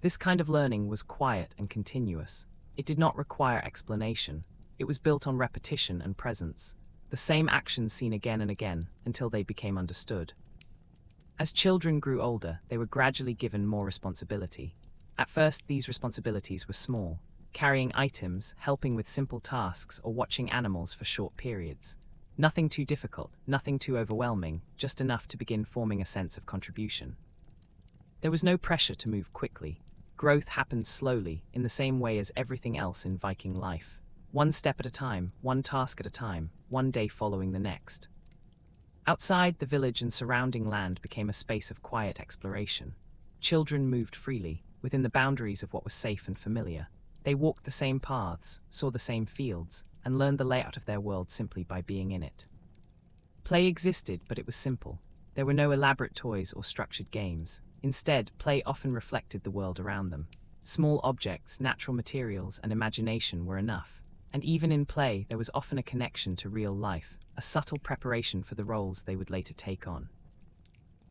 This kind of learning was quiet and continuous. It did not require explanation. It was built on repetition and presence. The same actions seen again and again, until they became understood. As children grew older, they were gradually given more responsibility. At first, these responsibilities were small, carrying items, helping with simple tasks, or watching animals for short periods. Nothing too difficult, nothing too overwhelming, just enough to begin forming a sense of contribution. There was no pressure to move quickly. Growth happened slowly, in the same way as everything else in Viking life. One step at a time, one task at a time, one day following the next. Outside, the village and surrounding land became a space of quiet exploration. Children moved freely, within the boundaries of what was safe and familiar. They walked the same paths, saw the same fields, and learned the layout of their world simply by being in it. Play existed, but it was simple. There were no elaborate toys or structured games. Instead, play often reflected the world around them. Small objects, natural materials, and imagination were enough. And even in play, there was often a connection to real life, a subtle preparation for the roles they would later take on.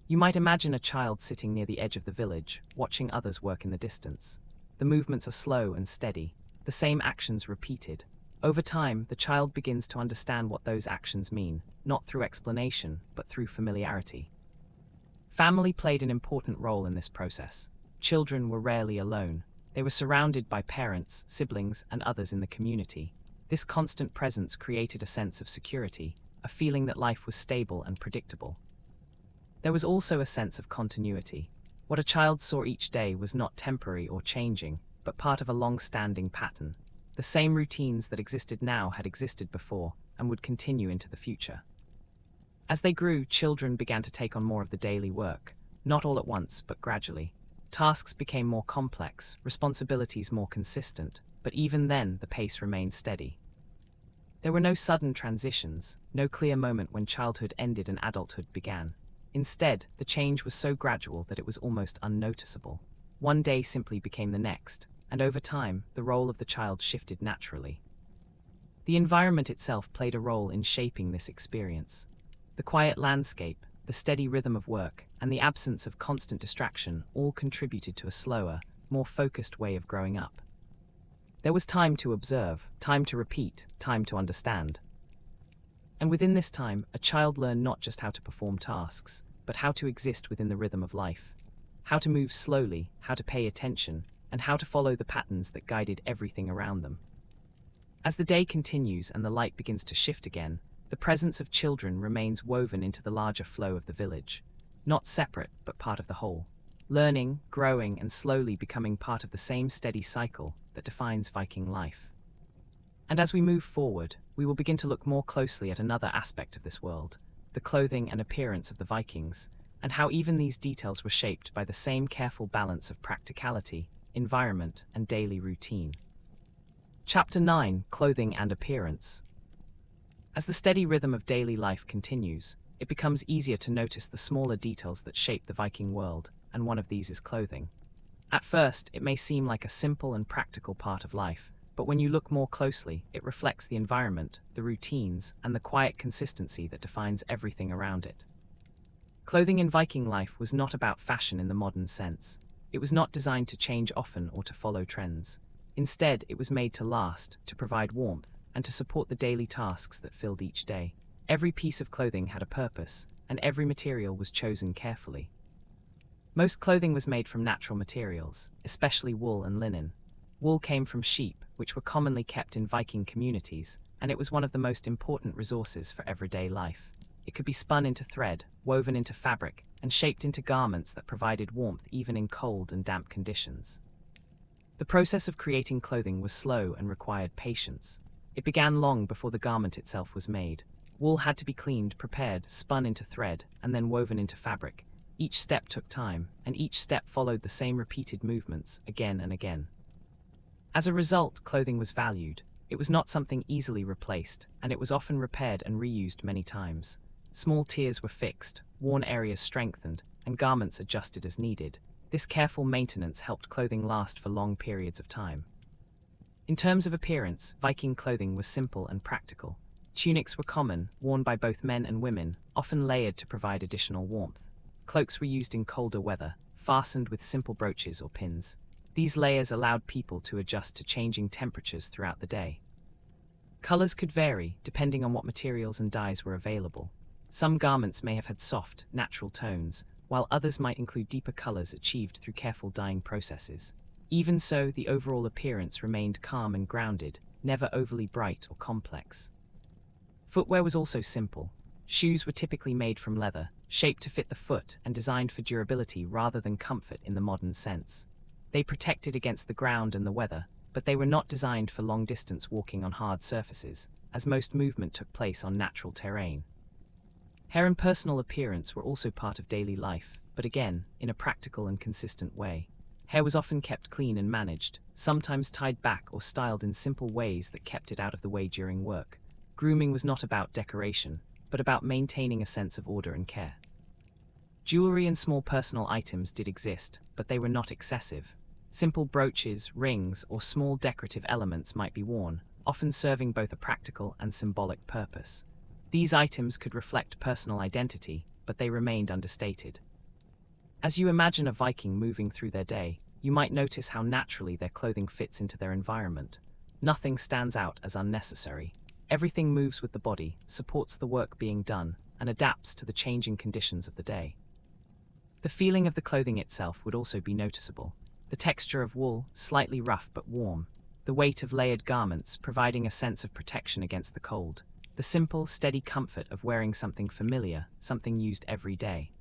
You might imagine a child sitting near the edge of the village, watching others work in the distance. The movements are slow and steady, the same actions repeated. Over time, the child begins to understand what those actions mean, not through explanation, but through familiarity. Family played an important role in this process. Children were rarely alone. They were surrounded by parents, siblings, and others in the community. This constant presence created a sense of security, a feeling that life was stable and predictable. There was also a sense of continuity. What a child saw each day was not temporary or changing, but part of a long-standing pattern. The same routines that existed now had existed before, and would continue into the future. As they grew, children began to take on more of the daily work, not all at once, but gradually. Tasks became more complex, responsibilities more consistent, but even then the pace remained steady. There were no sudden transitions, no clear moment when childhood ended and adulthood began. Instead, the change was so gradual that it was almost unnoticeable. One day simply became the next, and over time, the role of the child shifted naturally. The environment itself played a role in shaping this experience. The quiet landscape, the steady rhythm of work, and the absence of constant distraction all contributed to a slower, more focused way of growing up. There was time to observe, time to repeat, time to understand. And within this time, a child learned not just how to perform tasks, but how to exist within the rhythm of life. How to move slowly, how to pay attention, and how to follow the patterns that guided everything around them. As the day continues and the light begins to shift again, the presence of children remains woven into the larger flow of the village, not separate, but part of the whole, learning, growing, and slowly becoming part of the same steady cycle that defines Viking life. And as we move forward, we will begin to look more closely at another aspect of this world, the clothing and appearance of the Vikings, and how even these details were shaped by the same careful balance of practicality, environment, and daily routine. Chapter 9: Clothing and Appearance. As the steady rhythm of daily life continues, it becomes easier to notice the smaller details that shape the Viking world, and one of these is clothing. At first, it may seem like a simple and practical part of life, but when you look more closely, it reflects the environment, the routines, and the quiet consistency that defines everything around it. Clothing in Viking life was not about fashion in the modern sense. It was not designed to change often or to follow trends. Instead, it was made to last, to provide warmth, and to support the daily tasks that filled each day. Every piece of clothing had a purpose, and every material was chosen carefully. Most clothing was made from natural materials, especially wool and linen. Wool came from sheep, which were commonly kept in Viking communities, and it was one of the most important resources for everyday life. It could be spun into thread, woven into fabric, and shaped into garments that provided warmth even in cold and damp conditions. The process of creating clothing was slow and required patience. It began long before the garment itself was made. Wool had to be cleaned, prepared, spun into thread, and then woven into fabric. Each step took time, and each step followed the same repeated movements again and again. As a result, clothing was valued. It was not something easily replaced, and it was often repaired and reused many times. Small tiers were fixed, worn areas strengthened, and garments adjusted as needed. This careful maintenance helped clothing last for long periods of time. In terms of appearance, Viking clothing was simple and practical. Tunics were common, worn by both men and women, often layered to provide additional warmth. Cloaks were used in colder weather, fastened with simple brooches or pins. These layers allowed people to adjust to changing temperatures throughout the day. Colors could vary, depending on what materials and dyes were available. Some garments may have had soft, natural tones, while others might include deeper colors achieved through careful dyeing processes. Even so, the overall appearance remained calm and grounded, never overly bright or complex. Footwear was also simple. Shoes were typically made from leather, shaped to fit the foot and designed for durability rather than comfort in the modern sense. They protected against the ground and the weather, but they were not designed for long-distance walking on hard surfaces, as most movement took place on natural terrain. Hair and personal appearance were also part of daily life, but again, in a practical and consistent way. Hair was often kept clean and managed, sometimes tied back or styled in simple ways that kept it out of the way during work. Grooming was not about decoration, but about maintaining a sense of order and care. Jewelry and small personal items did exist, but they were not excessive. Simple brooches, rings, or small decorative elements might be worn, often serving both a practical and symbolic purpose. These items could reflect personal identity, but they remained understated. As you imagine a Viking moving through their day, you might notice how naturally their clothing fits into their environment. Nothing stands out as unnecessary. Everything moves with the body, supports the work being done, and adapts to the changing conditions of the day. The feeling of the clothing itself would also be noticeable. The texture of wool, slightly rough but warm. The weight of layered garments, providing a sense of protection against the cold. The simple, steady comfort of wearing something familiar, something used every day.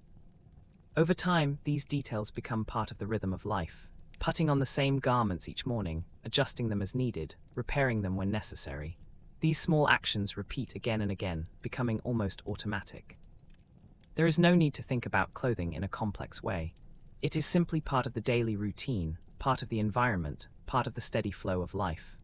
Over time, these details become part of the rhythm of life. Putting on the same garments each morning, adjusting them as needed, repairing them when necessary. These small actions repeat again and again, becoming almost automatic. There is no need to think about clothing in a complex way. It is simply part of the daily routine, part of the environment, part of the steady flow of life.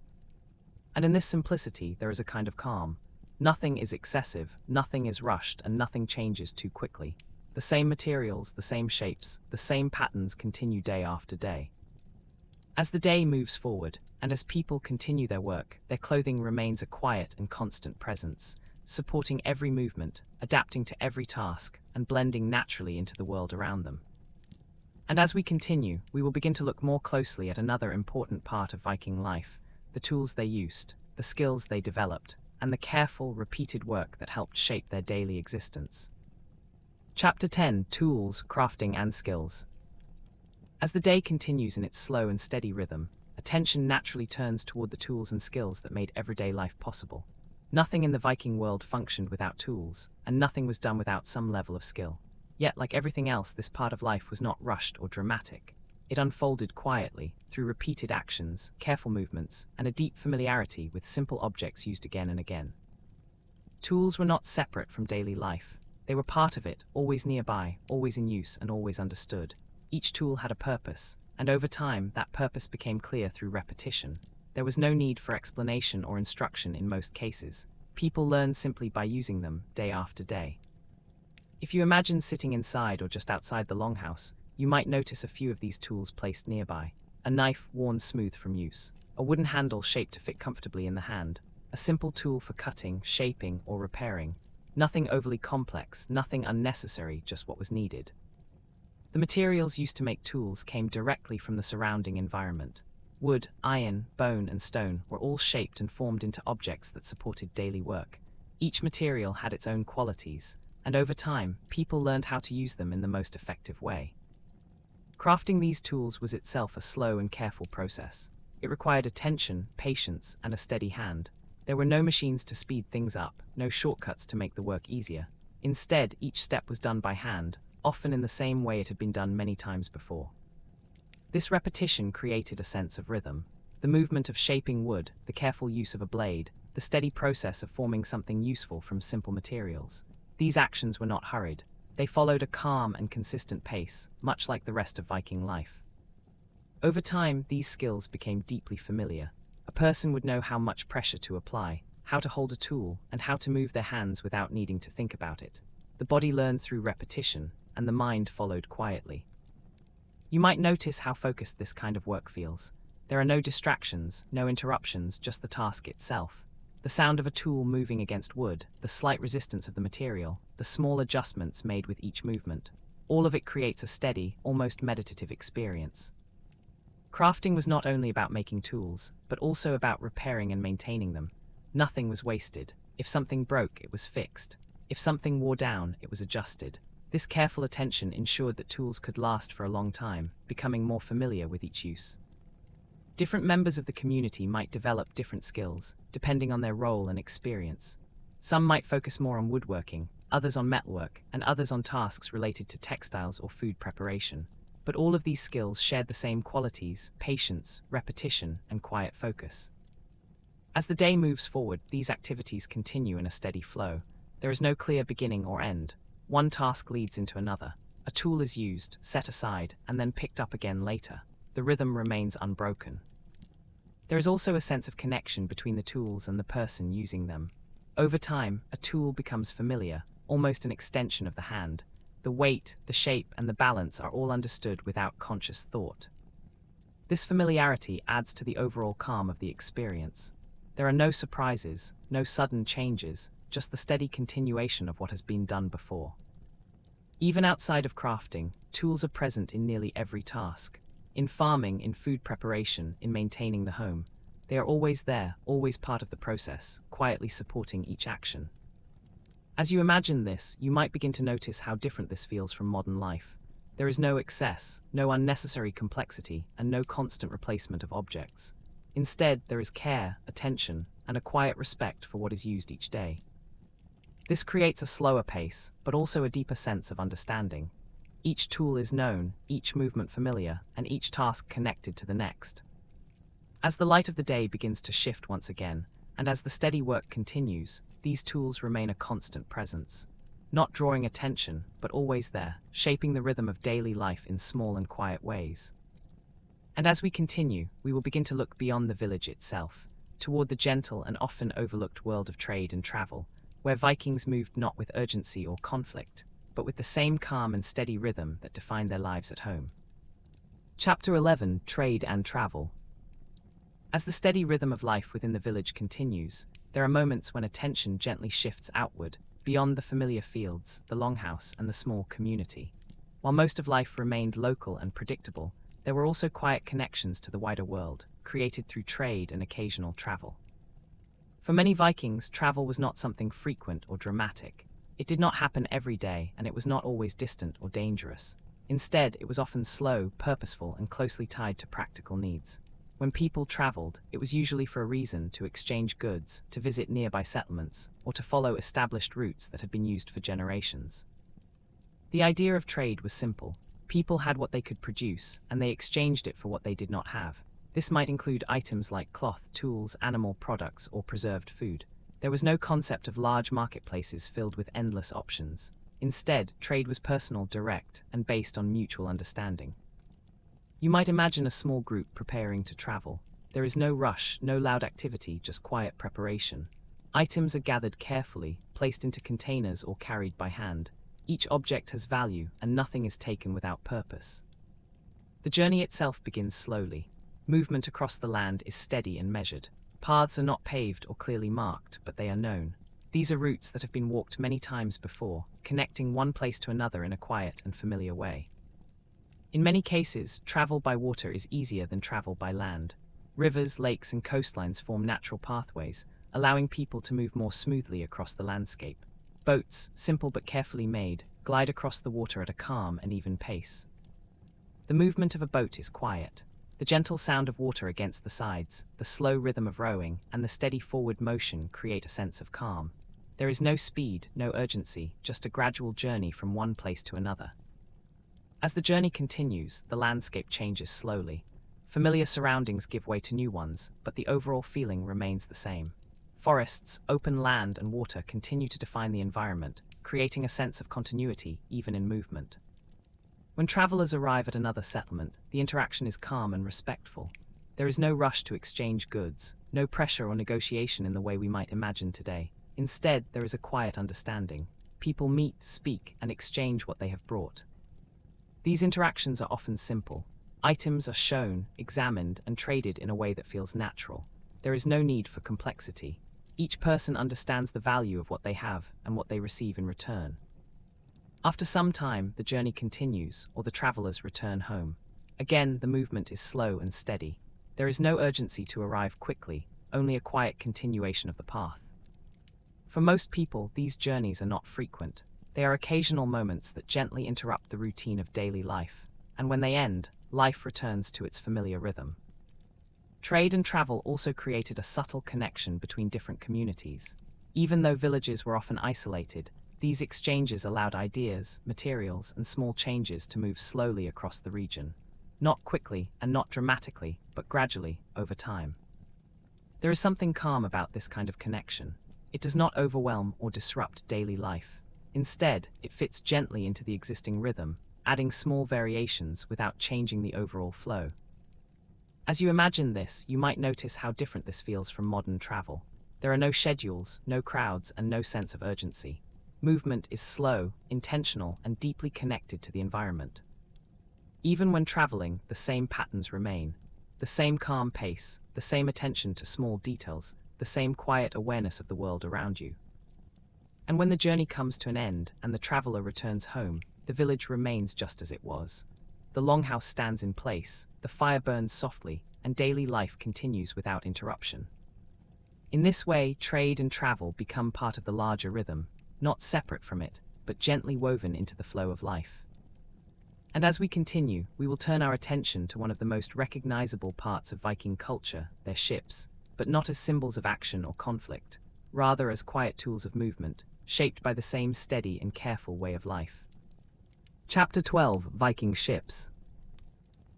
And in this simplicity, there is a kind of calm. Nothing is excessive, nothing is rushed, and nothing changes too quickly. The same materials, the same shapes, the same patterns continue day after day. As the day moves forward, and as people continue their work, their clothing remains a quiet and constant presence, supporting every movement, adapting to every task, and blending naturally into the world around them. And as we continue, we will begin to look more closely at another important part of Viking life: the tools they used, the skills they developed, and the careful, repeated work that helped shape their daily existence. Chapter 10: Tools, Crafting and Skills. As the day continues in its slow and steady rhythm, attention naturally turns toward the tools and skills that made everyday life possible. Nothing in the Viking world functioned without tools, and nothing was done without some level of skill. Yet, like everything else, this part of life was not rushed or dramatic. It unfolded quietly, through repeated actions, careful movements, and a deep familiarity with simple objects used again and again. Tools were not separate from daily life. They were part of it, always nearby, always in use, and always understood. Each tool had a purpose, and over time, that purpose became clear through repetition. There was no need for explanation or instruction in most cases. People learned simply by using them, day after day. If you imagine sitting inside or just outside the longhouse, you might notice a few of these tools placed nearby. A knife worn smooth from use, a wooden handle shaped to fit comfortably in the hand, a simple tool for cutting, shaping, or repairing. Nothing overly complex, nothing unnecessary, just what was needed. The materials used to make tools came directly from the surrounding environment. Wood, iron, bone, and stone were all shaped and formed into objects that supported daily work. Each material had its own qualities, and over time, people learned how to use them in the most effective way. Crafting these tools was itself a slow and careful process. It required attention, patience, and a steady hand. There were no machines to speed things up, no shortcuts to make the work easier. Instead, each step was done by hand, often in the same way it had been done many times before. This repetition created a sense of rhythm. The movement of shaping wood, the careful use of a blade, the steady process of forming something useful from simple materials. These actions were not hurried. They followed a calm and consistent pace, much like the rest of Viking life. Over time, these skills became deeply familiar. A person would know how much pressure to apply, how to hold a tool, and how to move their hands without needing to think about it. The body learned through repetition, and the mind followed quietly. You might notice how focused this kind of work feels. There are no distractions, no interruptions, just the task itself. The sound of a tool moving against wood, the slight resistance of the material, the small adjustments made with each movement. All of it creates a steady, almost meditative experience. Crafting was not only about making tools, but also about repairing and maintaining them. Nothing was wasted. If something broke, it was fixed. If something wore down, it was adjusted. This careful attention ensured that tools could last for a long time, becoming more familiar with each use. Different members of the community might develop different skills, depending on their role and experience. Some might focus more on woodworking, others on metalwork, and others on tasks related to textiles or food preparation. But all of these skills shared the same qualities: patience, repetition, and quiet focus. As the day moves forward, these activities continue in a steady flow. There is no clear beginning or end. One task leads into another. A tool is used, set aside, and then picked up again later. The rhythm remains unbroken. There is also a sense of connection between the tools and the person using them. Over time, a tool becomes familiar, almost an extension of the hand. The weight, the shape, and the balance are all understood without conscious thought. This familiarity adds to the overall calm of the experience. There are no surprises, no sudden changes, just the steady continuation of what has been done before. Even outside of crafting, tools are present in nearly every task. In farming, in food preparation, in maintaining the home. They are always there, always part of the process, quietly supporting each action. As you imagine this, you might begin to notice how different this feels from modern life. There is no excess, no unnecessary complexity, and no constant replacement of objects. Instead, there is care, attention, and a quiet respect for what is used each day. This creates a slower pace, but also a deeper sense of understanding. Each tool is known, each movement familiar, and each task connected to the next. As the light of the day begins to shift once again, and as the steady work continues, these tools remain a constant presence. not drawing attention, but always there, shaping the rhythm of daily life in small and quiet ways. And as we continue, we will begin to look beyond the village itself, toward the gentle and often overlooked world of trade and travel, where Vikings moved not with urgency or conflict, but with the same calm and steady rhythm that defined their lives at home. Chapter 11: Trade and Travel. As the steady rhythm of life within the village continues, there are moments when attention gently shifts outward, beyond the familiar fields, the longhouse, and the small community. While most of life remained local and predictable, there were also quiet connections to the wider world, created through trade and occasional travel. For many Vikings, travel was not something frequent or dramatic. It did not happen every day, and it was not always distant or dangerous. Instead, it was often slow, purposeful, and closely tied to practical needs. When people traveled, it was usually for a reason: to exchange goods, to visit nearby settlements, or to follow established routes that had been used for generations. The idea of trade was simple. People had what they could produce, and they exchanged it for what they did not have. This might include items like cloth, tools, animal products, or preserved food. There was no concept of large marketplaces filled with endless options. Instead, trade was personal, direct, and based on mutual understanding. You might imagine a small group preparing to travel. There is no rush, no loud activity, just quiet preparation. Items are gathered carefully, placed into containers or carried by hand. Each object has value, and nothing is taken without purpose. The journey itself begins slowly. Movement across the land is steady and measured. Paths are not paved or clearly marked, but they are known. These are routes that have been walked many times before, connecting one place to another in a quiet and familiar way. In many cases, travel by water is easier than travel by land. Rivers, lakes, and coastlines form natural pathways, allowing people to move more smoothly across the landscape. Boats, simple but carefully made, glide across the water at a calm and even pace. The movement of a boat is quiet. The gentle sound of water against the sides, the slow rhythm of rowing, and the steady forward motion create a sense of calm. There is no speed, no urgency, just a gradual journey from one place to another. As the journey continues, the landscape changes slowly. Familiar surroundings give way to new ones, but the overall feeling remains the same. Forests, open land, and water continue to define the environment, creating a sense of continuity even in movement. When travelers arrive at another settlement, the interaction is calm and respectful. There is no rush to exchange goods, no pressure or negotiation in the way we might imagine today. Instead, there is a quiet understanding. People meet, speak, and exchange what they have brought. These interactions are often simple. Items are shown, examined, and traded in a way that feels natural. There is no need for complexity. Each person understands the value of what they have and what they receive in return. After some time, the journey continues, or the travelers return home. Again, the movement is slow and steady. There is no urgency to arrive quickly, only a quiet continuation of the path. For most people, these journeys are not frequent. They are occasional moments that gently interrupt the routine of daily life, and when they end, life returns to its familiar rhythm. Trade and travel also created a subtle connection between different communities. Even though villages were often isolated, these exchanges allowed ideas, materials, and small changes to move slowly across the region. Not quickly and not dramatically, but gradually, over time. There is something calm about this kind of connection. It does not overwhelm or disrupt daily life. Instead, it fits gently into the existing rhythm, adding small variations without changing the overall flow. As you imagine this, you might notice how different this feels from modern travel. There are no schedules, no crowds, and no sense of urgency. Movement is slow, intentional, and deeply connected to the environment. Even when traveling, the same patterns remain. The same calm pace, the same attention to small details, the same quiet awareness of the world around you. And when the journey comes to an end and the traveler returns home, the village remains just as it was. The longhouse stands in place, the fire burns softly, and daily life continues without interruption. In this way, trade and travel become part of the larger rhythm, not separate from it, but gently woven into the flow of life. And as we continue, we will turn our attention to one of the most recognizable parts of Viking culture, their ships, but not as symbols of action or conflict, rather as quiet tools of movement, shaped by the same steady and careful way of life. Chapter 12: Viking Ships.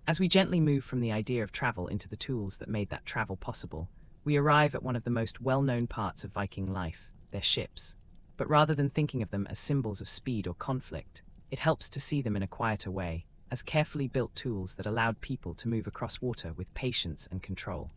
As we gently move from the idea of travel into the tools that made that travel possible, we arrive at one of the most well-known parts of Viking life, their ships. But rather than thinking of them as symbols of speed or conflict, it helps to see them in a quieter way, as carefully built tools that allowed people to move across water with patience and control.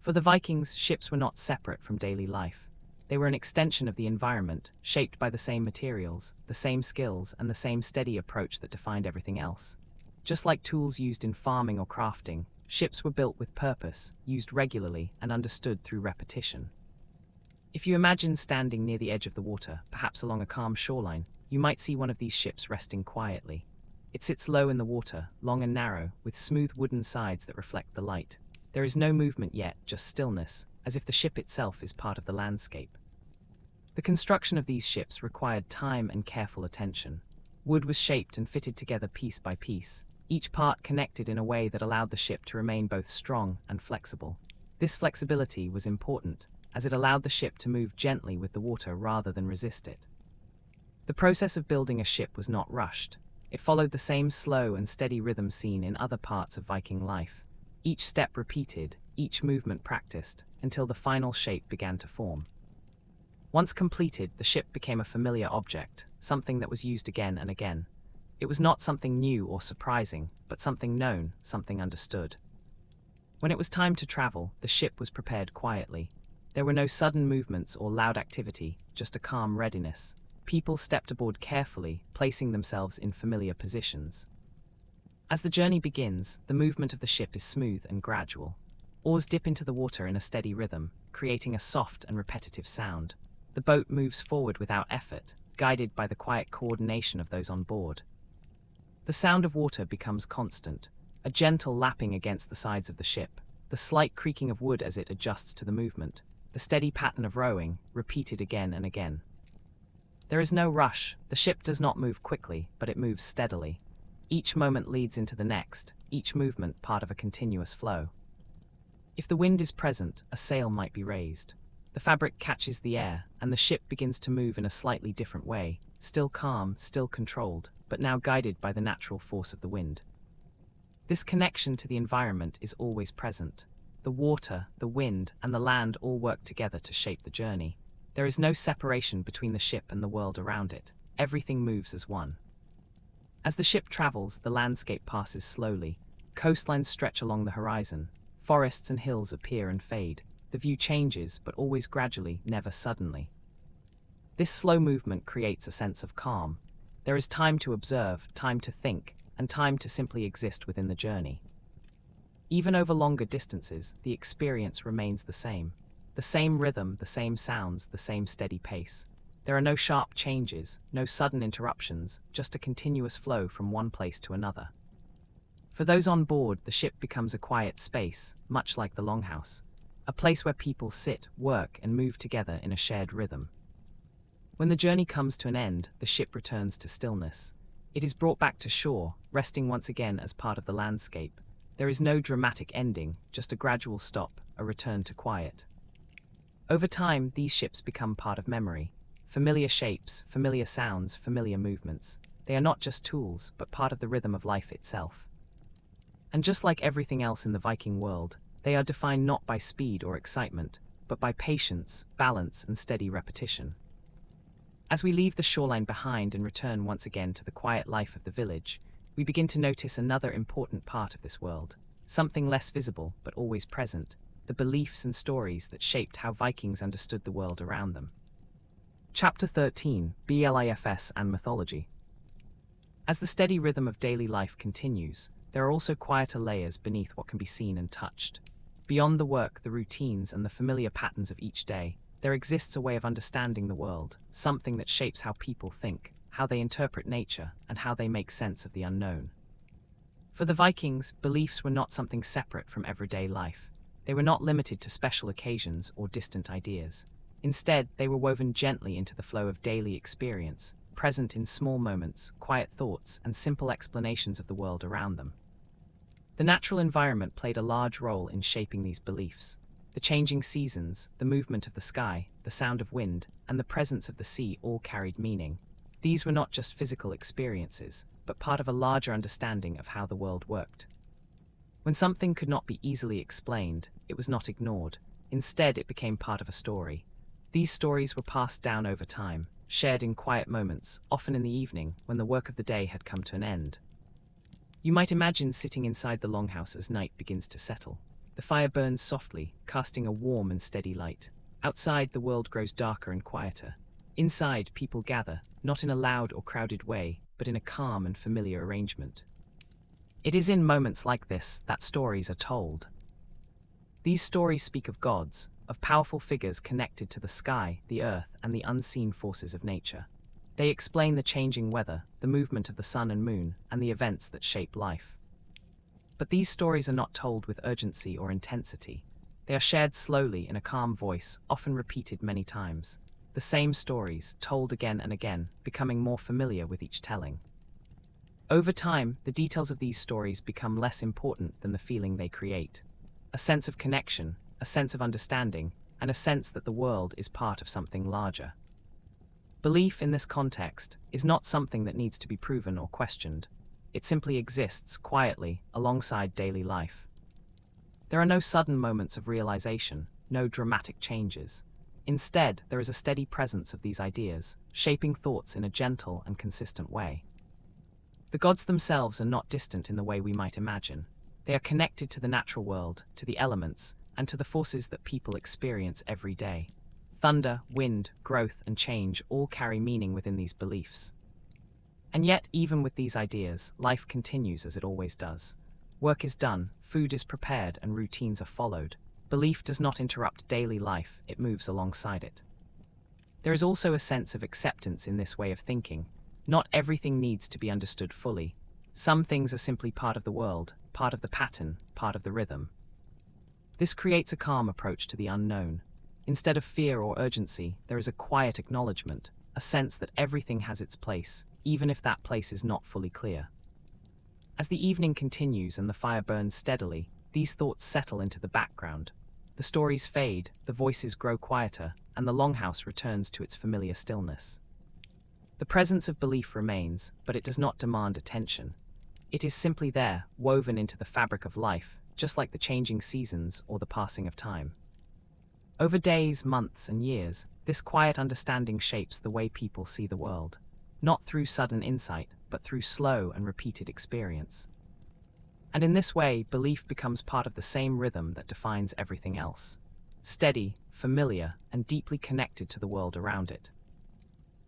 For the Vikings, ships were not separate from daily life. They were an extension of the environment, shaped by the same materials, the same skills, and the same steady approach that defined everything else. Just like tools used in farming or crafting, ships were built with purpose, used regularly, and understood through repetition. If you imagine standing near the edge of the water, perhaps along a calm shoreline, you might see one of these ships resting quietly. It sits low in the water, long and narrow, with smooth wooden sides that reflect the light. There is no movement yet, just stillness, as if the ship itself is part of the landscape. The construction of these ships required time and careful attention. Wood was shaped and fitted together piece by piece, each part connected in a way that allowed the ship to remain both strong and flexible. This flexibility was important, as it allowed the ship to move gently with the water rather than resist it. The process of building a ship was not rushed. It followed the same slow and steady rhythm seen in other parts of Viking life. Each step repeated, each movement practiced, until the final shape began to form. Once completed, the ship became a familiar object, something that was used again and again. It was not something new or surprising, but something known, something understood. When it was time to travel, the ship was prepared quietly. There were no sudden movements or loud activity, just a calm readiness. People stepped aboard carefully, placing themselves in familiar positions. As the journey begins, the movement of the ship is smooth and gradual. Oars dip into the water in a steady rhythm, creating a soft and repetitive sound. The boat moves forward without effort, guided by the quiet coordination of those on board. The sound of water becomes constant, a gentle lapping against the sides of the ship, the slight creaking of wood as it adjusts to the movement, the steady pattern of rowing, repeated again and again. There is no rush. The ship does not move quickly, but it moves steadily. Each moment leads into the next, each movement part of a continuous flow. If the wind is present, a sail might be raised. The fabric catches the air, and the ship begins to move in a slightly different way, still calm, still controlled, but now guided by the natural force of the wind. This connection to the environment is always present. The water, the wind, and the land all work together to shape the journey. There is no separation between the ship and the world around it. Everything moves as one. As the ship travels, the landscape passes slowly. Coastlines stretch along the horizon. Forests and hills appear and fade. The view changes, but always gradually, never suddenly. This slow movement creates a sense of calm. There is time to observe, time to think, and time to simply exist within the journey. Even over longer distances, the experience remains the same. The same rhythm, the same sounds, the same steady pace. There are no sharp changes, no sudden interruptions, just a continuous flow from one place to another. For those on board, the ship becomes a quiet space, much like the longhouse, a place where people sit, work, and move together in a shared rhythm. When the journey comes to an end, the ship returns to stillness. It is brought back to shore, resting once again as part of the landscape. There is no dramatic ending, just a gradual stop, a return to quiet. Over time, these ships become part of memory. Familiar shapes, familiar sounds, familiar movements. They are not just tools, but part of the rhythm of life itself. And just like everything else in the Viking world, they are defined not by speed or excitement, but by patience, balance, and steady repetition. As we leave the shoreline behind and return once again to the quiet life of the village, we begin to notice another important part of this world, something less visible but always present, the beliefs and stories that shaped how Vikings understood the world around them. Chapter 13, Beliefs and Mythology. As the steady rhythm of daily life continues, there are also quieter layers beneath what can be seen and touched. Beyond the work, the routines, and the familiar patterns of each day, there exists a way of understanding the world, something that shapes how people think, how they interpret nature, and how they make sense of the unknown. For the Vikings, beliefs were not something separate from everyday life. They were not limited to special occasions or distant ideas. Instead, they were woven gently into the flow of daily experience, present in small moments, quiet thoughts, and simple explanations of the world around them. The natural environment played a large role in shaping these beliefs. The changing seasons, the movement of the sky, the sound of wind, and the presence of the sea all carried meaning. These were not just physical experiences, but part of a larger understanding of how the world worked. When something could not be easily explained, it was not ignored. Instead, it became part of a story. These stories were passed down over time, shared in quiet moments, often in the evening when the work of the day had come to an end. You might imagine sitting inside the longhouse as night begins to settle. The fire burns softly, casting a warm and steady light. Outside, the world grows darker and quieter. Inside, people gather, not in a loud or crowded way, but in a calm and familiar arrangement. It is in moments like this that stories are told. These stories speak of gods, of powerful figures connected to the sky, the earth, and the unseen forces of nature. They explain the changing weather, the movement of the sun and moon, and the events that shape life. But these stories are not told with urgency or intensity. They are shared slowly in a calm voice, often repeated many times. The same stories, told again and again, becoming more familiar with each telling. Over time, the details of these stories become less important than the feeling they create. A sense of connection, a sense of understanding, and a sense that the world is part of something larger. Belief in this context is not something that needs to be proven or questioned. It simply exists quietly alongside daily life. There are no sudden moments of realization, no dramatic changes. Instead, there is a steady presence of these ideas, shaping thoughts in a gentle and consistent way. The gods themselves are not distant in the way we might imagine. They are connected to the natural world, to the elements, and to the forces that people experience every day. Thunder, wind, growth, and change all carry meaning within these beliefs. And yet, even with these ideas, life continues as it always does. Work is done, food is prepared, and routines are followed. Belief does not interrupt daily life, it moves alongside it. There is also a sense of acceptance in this way of thinking. Not everything needs to be understood fully. Some things are simply part of the world, part of the pattern, part of the rhythm. This creates a calm approach to the unknown. Instead of fear or urgency, there is a quiet acknowledgement, a sense that everything has its place, even if that place is not fully clear. As the evening continues and the fire burns steadily, these thoughts settle into the background. The stories fade, the voices grow quieter, and the longhouse returns to its familiar stillness. The presence of belief remains, but it does not demand attention. It is simply there, woven into the fabric of life, just like the changing seasons or the passing of time. Over days, months, and years, this quiet understanding shapes the way people see the world. Not through sudden insight, but through slow and repeated experience. And in this way, belief becomes part of the same rhythm that defines everything else. Steady, familiar, and deeply connected to the world around it.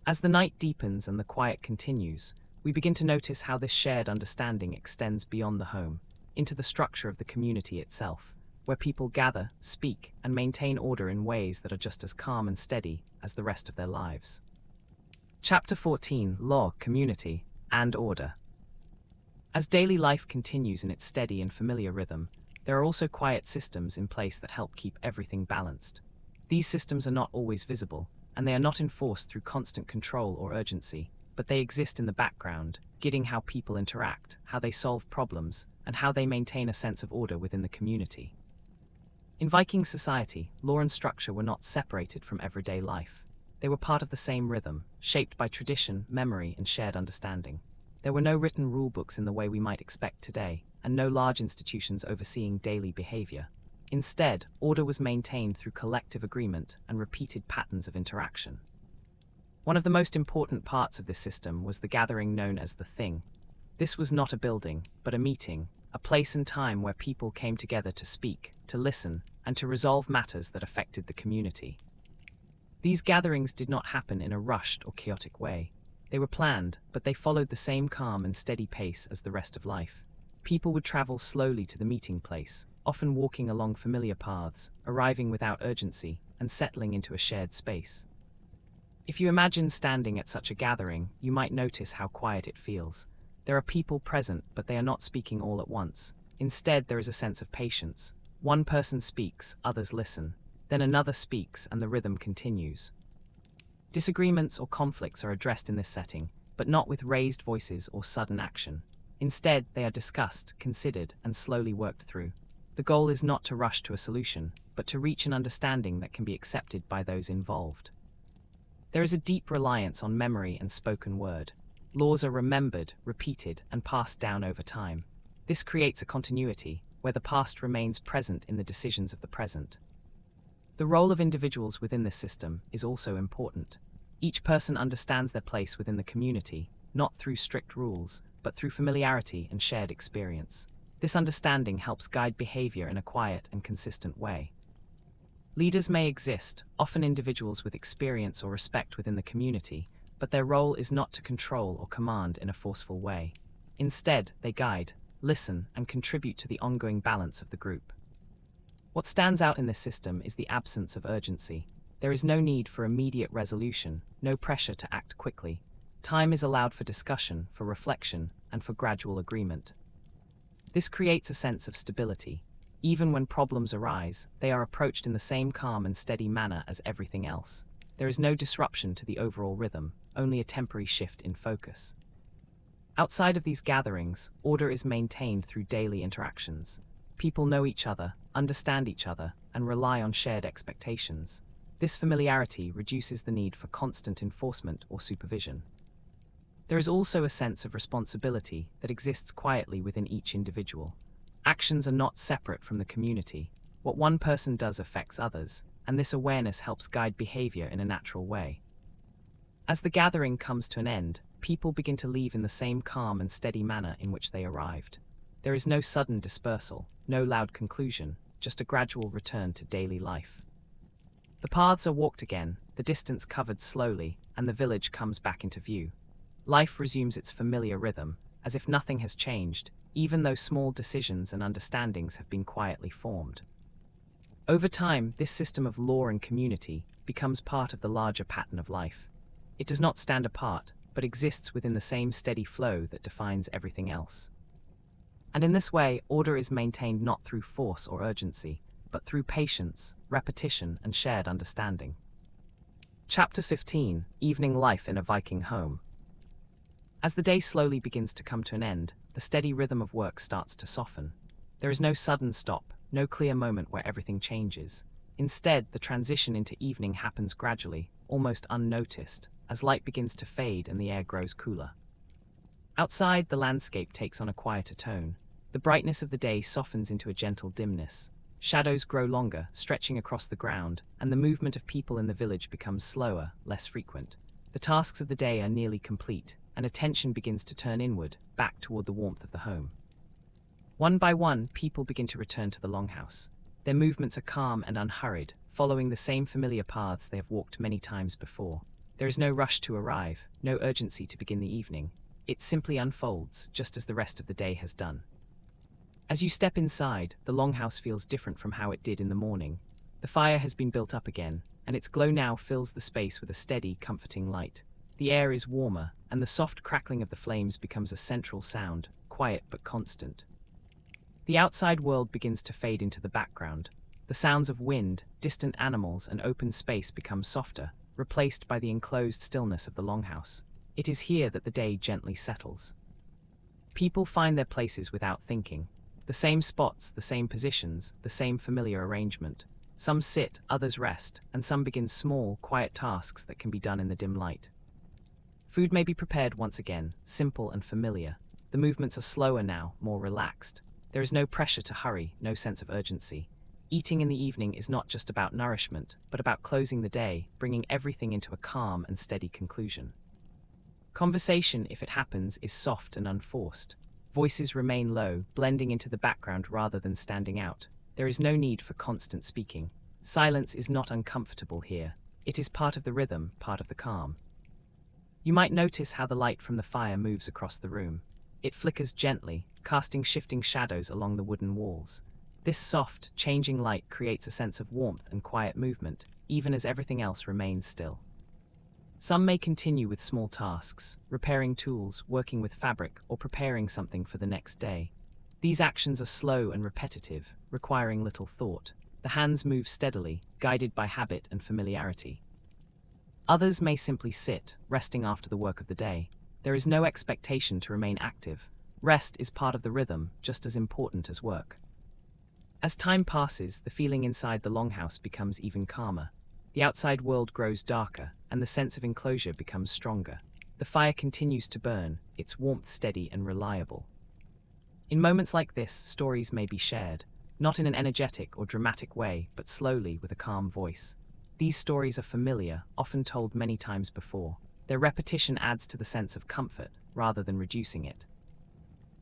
As the night deepens and the quiet continues, we begin to notice how this shared understanding extends beyond the home, into the structure of the community itself, where people gather, speak, and maintain order in ways that are just as calm and steady as the rest of their lives. Chapter 14: Law, Community, and Order. As daily life continues in its steady and familiar rhythm, there are also quiet systems in place that help keep everything balanced. These systems are not always visible, and they are not enforced through constant control or urgency, but they exist in the background, guiding how people interact, how they solve problems, and how they maintain a sense of order within the community. In Viking society, law and structure were not separated from everyday life. They were part of the same rhythm, shaped by tradition, memory, and shared understanding. There were no written rulebooks in the way we might expect today, and no large institutions overseeing daily behavior. Instead, order was maintained through collective agreement and repeated patterns of interaction. One of the most important parts of this system was the gathering known as the Thing. This was not a building, but a meeting, a place and time where people came together to speak, to listen, and to resolve matters that affected the community. These gatherings did not happen in a rushed or chaotic way. They were planned, but they followed the same calm and steady pace as the rest of life. People would travel slowly to the meeting place, often walking along familiar paths, arriving without urgency, and settling into a shared space. If you imagine standing at such a gathering, you might notice how quiet it feels. There are people present, but they are not speaking all at once. Instead, there is a sense of patience. One person speaks, others listen. Then another speaks, and the rhythm continues. Disagreements or conflicts are addressed in this setting, but not with raised voices or sudden action. Instead, they are discussed, considered, and slowly worked through. The goal is not to rush to a solution, but to reach an understanding that can be accepted by those involved. There is a deep reliance on memory and spoken word. Laws are remembered, repeated, and passed down over time. This creates a continuity, where the past remains present in the decisions of the present. The role of individuals within this system is also important. Each person understands their place within the community, not through strict rules, but through familiarity and shared experience. This understanding helps guide behavior in a quiet and consistent way. Leaders may exist, often individuals with experience or respect within the community, but their role is not to control or command in a forceful way. Instead, they guide, listen, and contribute to the ongoing balance of the group. What stands out in this system is the absence of urgency. There is no need for immediate resolution, no pressure to act quickly. Time is allowed for discussion, for reflection, and for gradual agreement. This creates a sense of stability. Even when problems arise, they are approached in the same calm and steady manner as everything else. There is no disruption to the overall rhythm, only a temporary shift in focus. Outside of these gatherings, order is maintained through daily interactions. People know each other, understand each other, and rely on shared expectations. This familiarity reduces the need for constant enforcement or supervision. There is also a sense of responsibility that exists quietly within each individual. Actions are not separate from the community. What one person does affects others, and this awareness helps guide behavior in a natural way. As the gathering comes to an end, people begin to leave in the same calm and steady manner in which they arrived. There is no sudden dispersal, no loud conclusion, just a gradual return to daily life. The paths are walked again, the distance covered slowly, and the village comes back into view. Life resumes its familiar rhythm, as if nothing has changed, even though small decisions and understandings have been quietly formed. Over time, this system of law and community becomes part of the larger pattern of life. It does not stand apart, but exists within the same steady flow that defines everything else. And in this way, order is maintained not through force or urgency, but through patience, repetition, and shared understanding. Chapter 15: Evening Life in a Viking Home. As the day slowly begins to come to an end, the steady rhythm of work starts to soften. There is no sudden stop, no clear moment where everything changes. Instead, the transition into evening happens gradually, almost unnoticed, as light begins to fade and the air grows cooler. Outside, the landscape takes on a quieter tone. The brightness of the day softens into a gentle dimness. Shadows grow longer, stretching across the ground, and the movement of people in the village becomes slower, less frequent. The tasks of the day are nearly complete, and attention begins to turn inward, back toward the warmth of the home. One by one, people begin to return to the longhouse. Their movements are calm and unhurried, following the same familiar paths they have walked many times before. There is no rush to arrive, no urgency to begin the evening. It simply unfolds, just as the rest of the day has done. As you step inside, the longhouse feels different from how it did in the morning. The fire has been built up again, and its glow now fills the space with a steady, comforting light. The air is warmer, and the soft crackling of the flames becomes a central sound, quiet but constant. The outside world begins to fade into the background. The sounds of wind, distant animals, and open space become softer, replaced by the enclosed stillness of the longhouse. It is here that the day gently settles. People find their places without thinking. The same spots, the same positions, the same familiar arrangement. Some sit, others rest, and some begin small, quiet tasks that can be done in the dim light. Food may be prepared once again, simple and familiar. The movements are slower now, more relaxed. There is no pressure to hurry, no sense of urgency. Eating in the evening is not just about nourishment, but about closing the day, bringing everything into a calm and steady conclusion. Conversation, if it happens, is soft and unforced. Voices remain low, blending into the background rather than standing out. There is no need for constant speaking. Silence is not uncomfortable here. It is part of the rhythm, part of the calm. You might notice how the light from the fire moves across the room. It flickers gently, casting shifting shadows along the wooden walls. This soft, changing light creates a sense of warmth and quiet movement, even as everything else remains still. Some may continue with small tasks, repairing tools, working with fabric, or preparing something for the next day. These actions are slow and repetitive, requiring little thought. The hands move steadily, guided by habit and familiarity. Others may simply sit, resting after the work of the day. There is no expectation to remain active. Rest is part of the rhythm, just as important as work. As time passes, the feeling inside the longhouse becomes even calmer. The outside world grows darker, and the sense of enclosure becomes stronger. The fire continues to burn, its warmth steady and reliable. In moments like this, stories may be shared. not in an energetic or dramatic way, but slowly with a calm voice. These stories are familiar, often told many times before. Their repetition adds to the sense of comfort, rather than reducing it.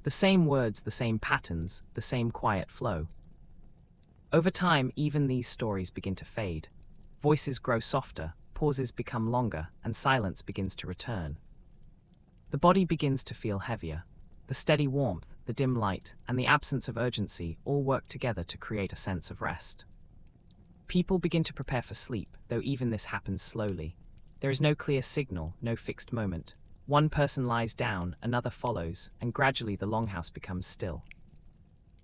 The same words, the same patterns, the same quiet flow. Over time, even these stories begin to fade. Voices grow softer, pauses become longer, and silence begins to return. The body begins to feel heavier. The steady warmth, the dim light, and the absence of urgency all work together to create a sense of rest. People begin to prepare for sleep, though even this happens slowly. There is no clear signal, no fixed moment. One person lies down, another follows, and gradually the longhouse becomes still.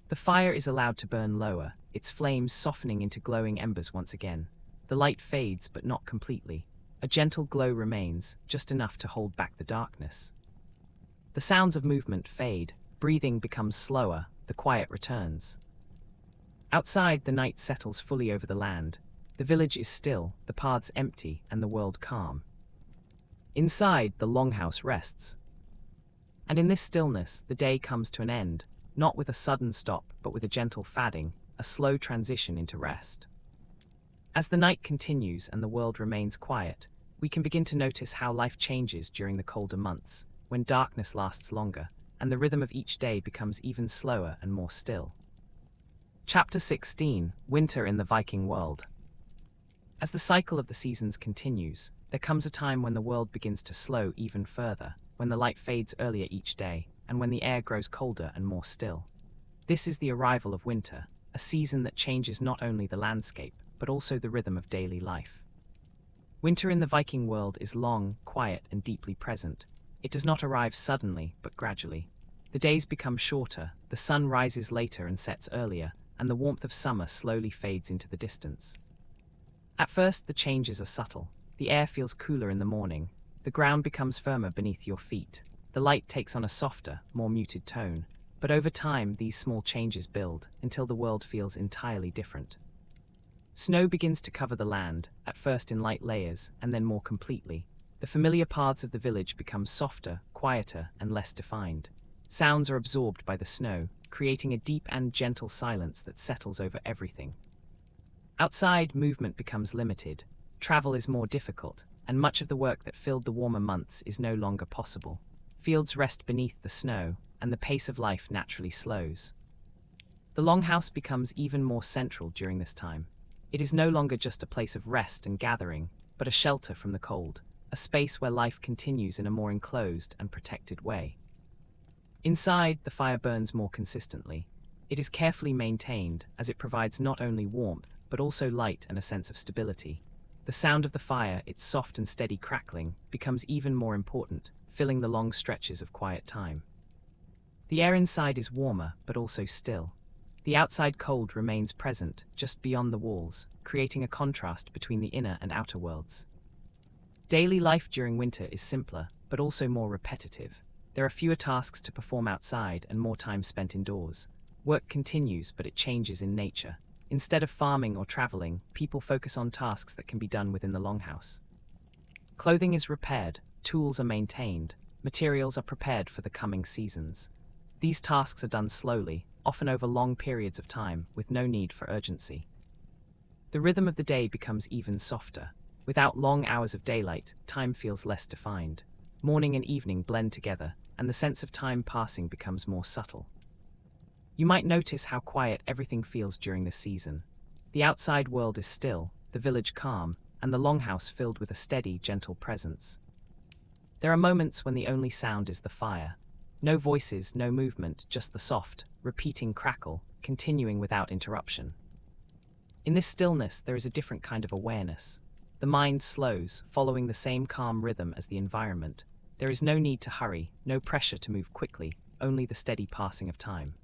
The fire is allowed to burn lower, its flames softening into glowing embers once again. The light fades, but not completely. A gentle glow remains, just enough to hold back the darkness. The sounds of movement fade, breathing becomes slower, the quiet returns. Outside, the night settles fully over the land. The village is still, the paths empty, and the world calm. Inside, the longhouse rests. And in this stillness, the day comes to an end, not with a sudden stop, but with a gentle fading, a slow transition into rest. As the night continues and the world remains quiet, we can begin to notice how life changes during the colder months, when darkness lasts longer, and the rhythm of each day becomes even slower and more still. Chapter 16: Winter in the Viking World. As the cycle of the seasons continues, there comes a time when the world begins to slow even further, when the light fades earlier each day, and when the air grows colder and more still. This is the arrival of winter, a season that changes not only the landscape, but also the rhythm of daily life. Winter in the Viking world is long, quiet, and deeply present. It does not arrive suddenly, but gradually. The days become shorter, the sun rises later and sets earlier, and the warmth of summer slowly fades into the distance. At first, the changes are subtle. The air feels cooler in the morning. The ground becomes firmer beneath your feet. The light takes on a softer, more muted tone. But over time, these small changes build, until the world feels entirely different. Snow begins to cover the land, at first in light layers, and then more completely. The familiar paths of the village become softer, quieter, and less defined. Sounds are absorbed by the snow, creating a deep and gentle silence that settles over everything. Outside, movement becomes limited. Travel is more difficult, and much of the work that filled the warmer months is no longer possible. Fields rest beneath the snow, and the pace of life naturally slows. The longhouse becomes even more central during this time. It is no longer just a place of rest and gathering, but a shelter from the cold, a space where life continues in a more enclosed and protected way. Inside, the fire burns more consistently. It is carefully maintained, as it provides not only warmth, but also light and a sense of stability. The sound of the fire, its soft and steady crackling, becomes even more important, filling the long stretches of quiet time. The air inside is warmer, but also still. The outside cold remains present, just beyond the walls, creating a contrast between the inner and outer worlds. Daily life during winter is simpler, but also more repetitive. There are fewer tasks to perform outside and more time spent indoors. Work continues, but it changes in nature. Instead of farming or traveling, people focus on tasks that can be done within the longhouse. Clothing is repaired, tools are maintained, materials are prepared for the coming seasons. These tasks are done slowly, often over long periods of time, with no need for urgency. The rhythm of the day becomes even softer. Without long hours of daylight, time feels less defined. Morning and evening blend together, and the sense of time passing becomes more subtle. You might notice how quiet everything feels during this season. The outside world is still, the village calm, and the longhouse filled with a steady, gentle presence. There are moments when the only sound is the fire. No voices, no movement, just the soft, repeating crackle, continuing without interruption. In this stillness, there is a different kind of awareness. The mind slows, following the same calm rhythm as the environment. There is no need to hurry, no pressure to move quickly, only the steady passing of time.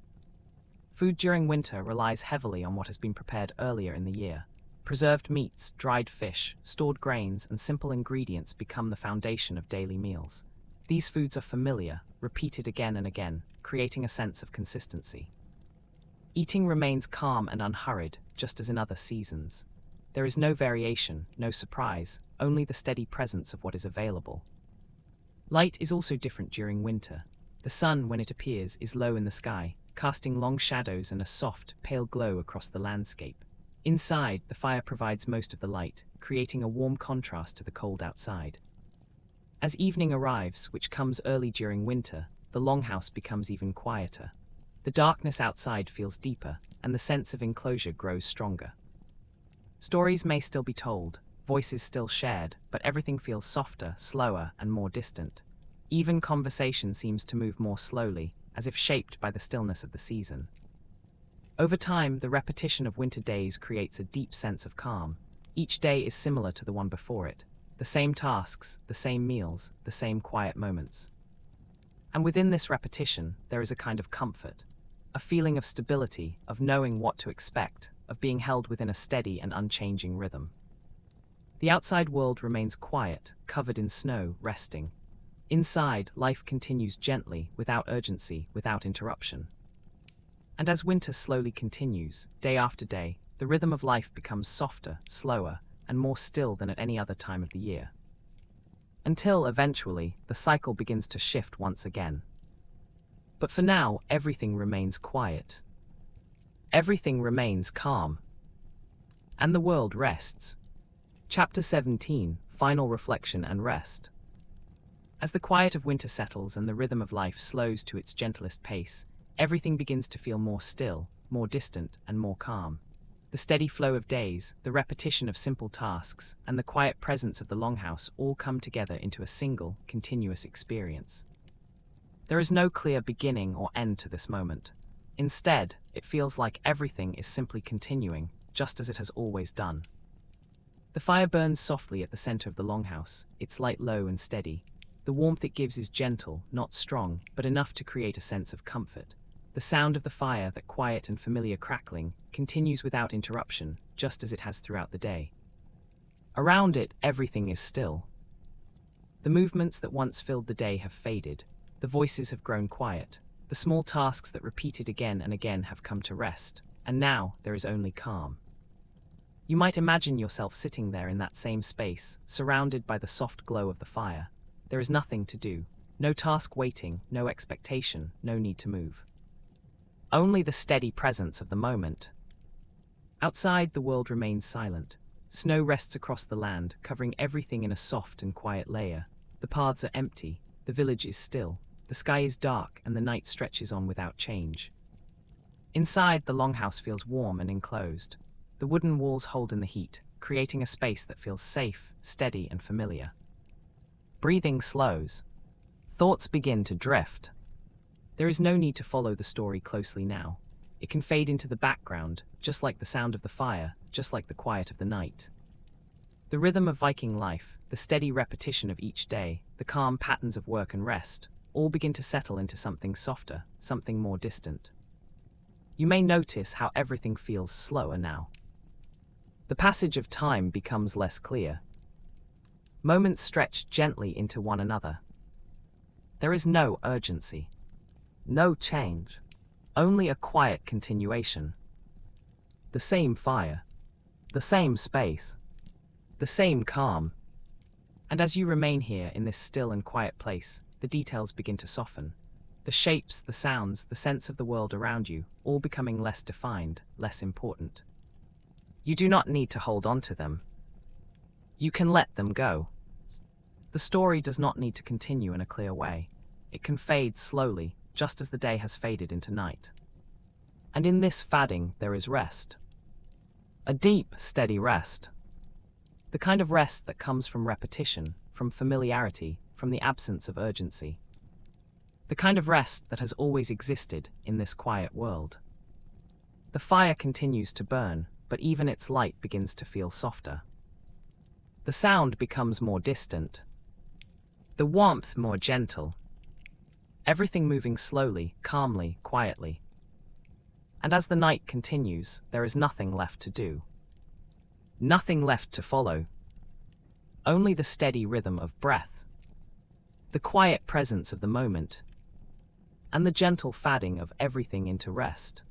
Food during winter relies heavily on what has been prepared earlier in the year. Preserved meats, dried fish, stored grains, and simple ingredients become the foundation of daily meals. These foods are familiar, repeated again and again, creating a sense of consistency. Eating remains calm and unhurried, just as in other seasons. There is no variation, no surprise, only the steady presence of what is available. Light is also different during winter. The sun, when it appears, is low in the sky, casting long shadows and a soft, pale glow across the landscape. Inside, the fire provides most of the light, creating a warm contrast to the cold outside. As evening arrives, which comes early during winter, the longhouse becomes even quieter. The darkness outside feels deeper, and the sense of enclosure grows stronger. Stories may still be told, voices still shared, but everything feels softer, slower, and more distant. Even conversation seems to move more slowly, as if shaped by the stillness of the season. Over time, the repetition of winter days creates a deep sense of calm. Each day is similar to the one before it. The same tasks, the same meals, the same quiet moments. And within this repetition, there is a kind of comfort, a feeling of stability, of knowing what to expect, of being held within a steady and unchanging rhythm. The outside world remains quiet, covered in snow, resting. Inside, life continues gently, without urgency, without interruption. And as winter slowly continues, day after day, the rhythm of life becomes softer, slower, and more still than at any other time of the year. Until, eventually, the cycle begins to shift once again. But for now, everything remains quiet. Everything remains calm. And the world rests. Chapter 17, Final Reflection and Rest. As the quiet of winter settles and the rhythm of life slows to its gentlest pace, everything begins to feel more still, more distant, and more calm. The steady flow of days, the repetition of simple tasks, and the quiet presence of the longhouse all come together into a single, continuous experience. There is no clear beginning or end to this moment. Instead, it feels like everything is simply continuing, just as it has always done. The fire burns softly at the center of the longhouse, its light low and steady. The warmth it gives is gentle, not strong, but enough to create a sense of comfort. The sound of the fire, that quiet and familiar crackling, continues without interruption, just as it has throughout the day. Around it, everything is still. The movements that once filled the day have faded. The voices have grown quiet. The small tasks that repeated again and again have come to rest. And now, there is only calm. You might imagine yourself sitting there in that same space, surrounded by the soft glow of the fire. There is nothing to do. No task waiting, no expectation, no need to move. Only the steady presence of the moment. Outside, the world remains silent. Snow rests across the land, covering everything in a soft and quiet layer. The paths are empty, the village is still, the sky is dark, and the night stretches on without change. Inside, the longhouse feels warm and enclosed. The wooden walls hold in the heat, creating a space that feels safe, steady, and familiar. Breathing slows. Thoughts begin to drift. There is no need to follow the story closely now. It can fade into the background, just like the sound of the fire, just like the quiet of the night. The rhythm of Viking life, the steady repetition of each day, the calm patterns of work and rest, all begin to settle into something softer, something more distant. You may notice how everything feels slower now. The passage of time becomes less clear. Moments stretch gently into one another. There is no urgency. No change. Only a quiet continuation. The same fire. The same space. The same calm. And as you remain here in this still and quiet place, the details begin to soften. The shapes, the sounds, the sense of the world around you, all becoming less defined, less important. You do not need to hold on to them. You can let them go. The story does not need to continue in a clear way. It can fade slowly, just as the day has faded into night. And in this fading, there is rest. A deep, steady rest. The kind of rest that comes from repetition, from familiarity, from the absence of urgency. The kind of rest that has always existed in this quiet world. The fire continues to burn, but even its light begins to feel softer. The sound becomes more distant. The warmth more gentle. Everything moving slowly, calmly, quietly. And as the night continues, there is nothing left to do. Nothing left to follow. Only the steady rhythm of breath. The quiet presence of the moment. And the gentle fading of everything into rest.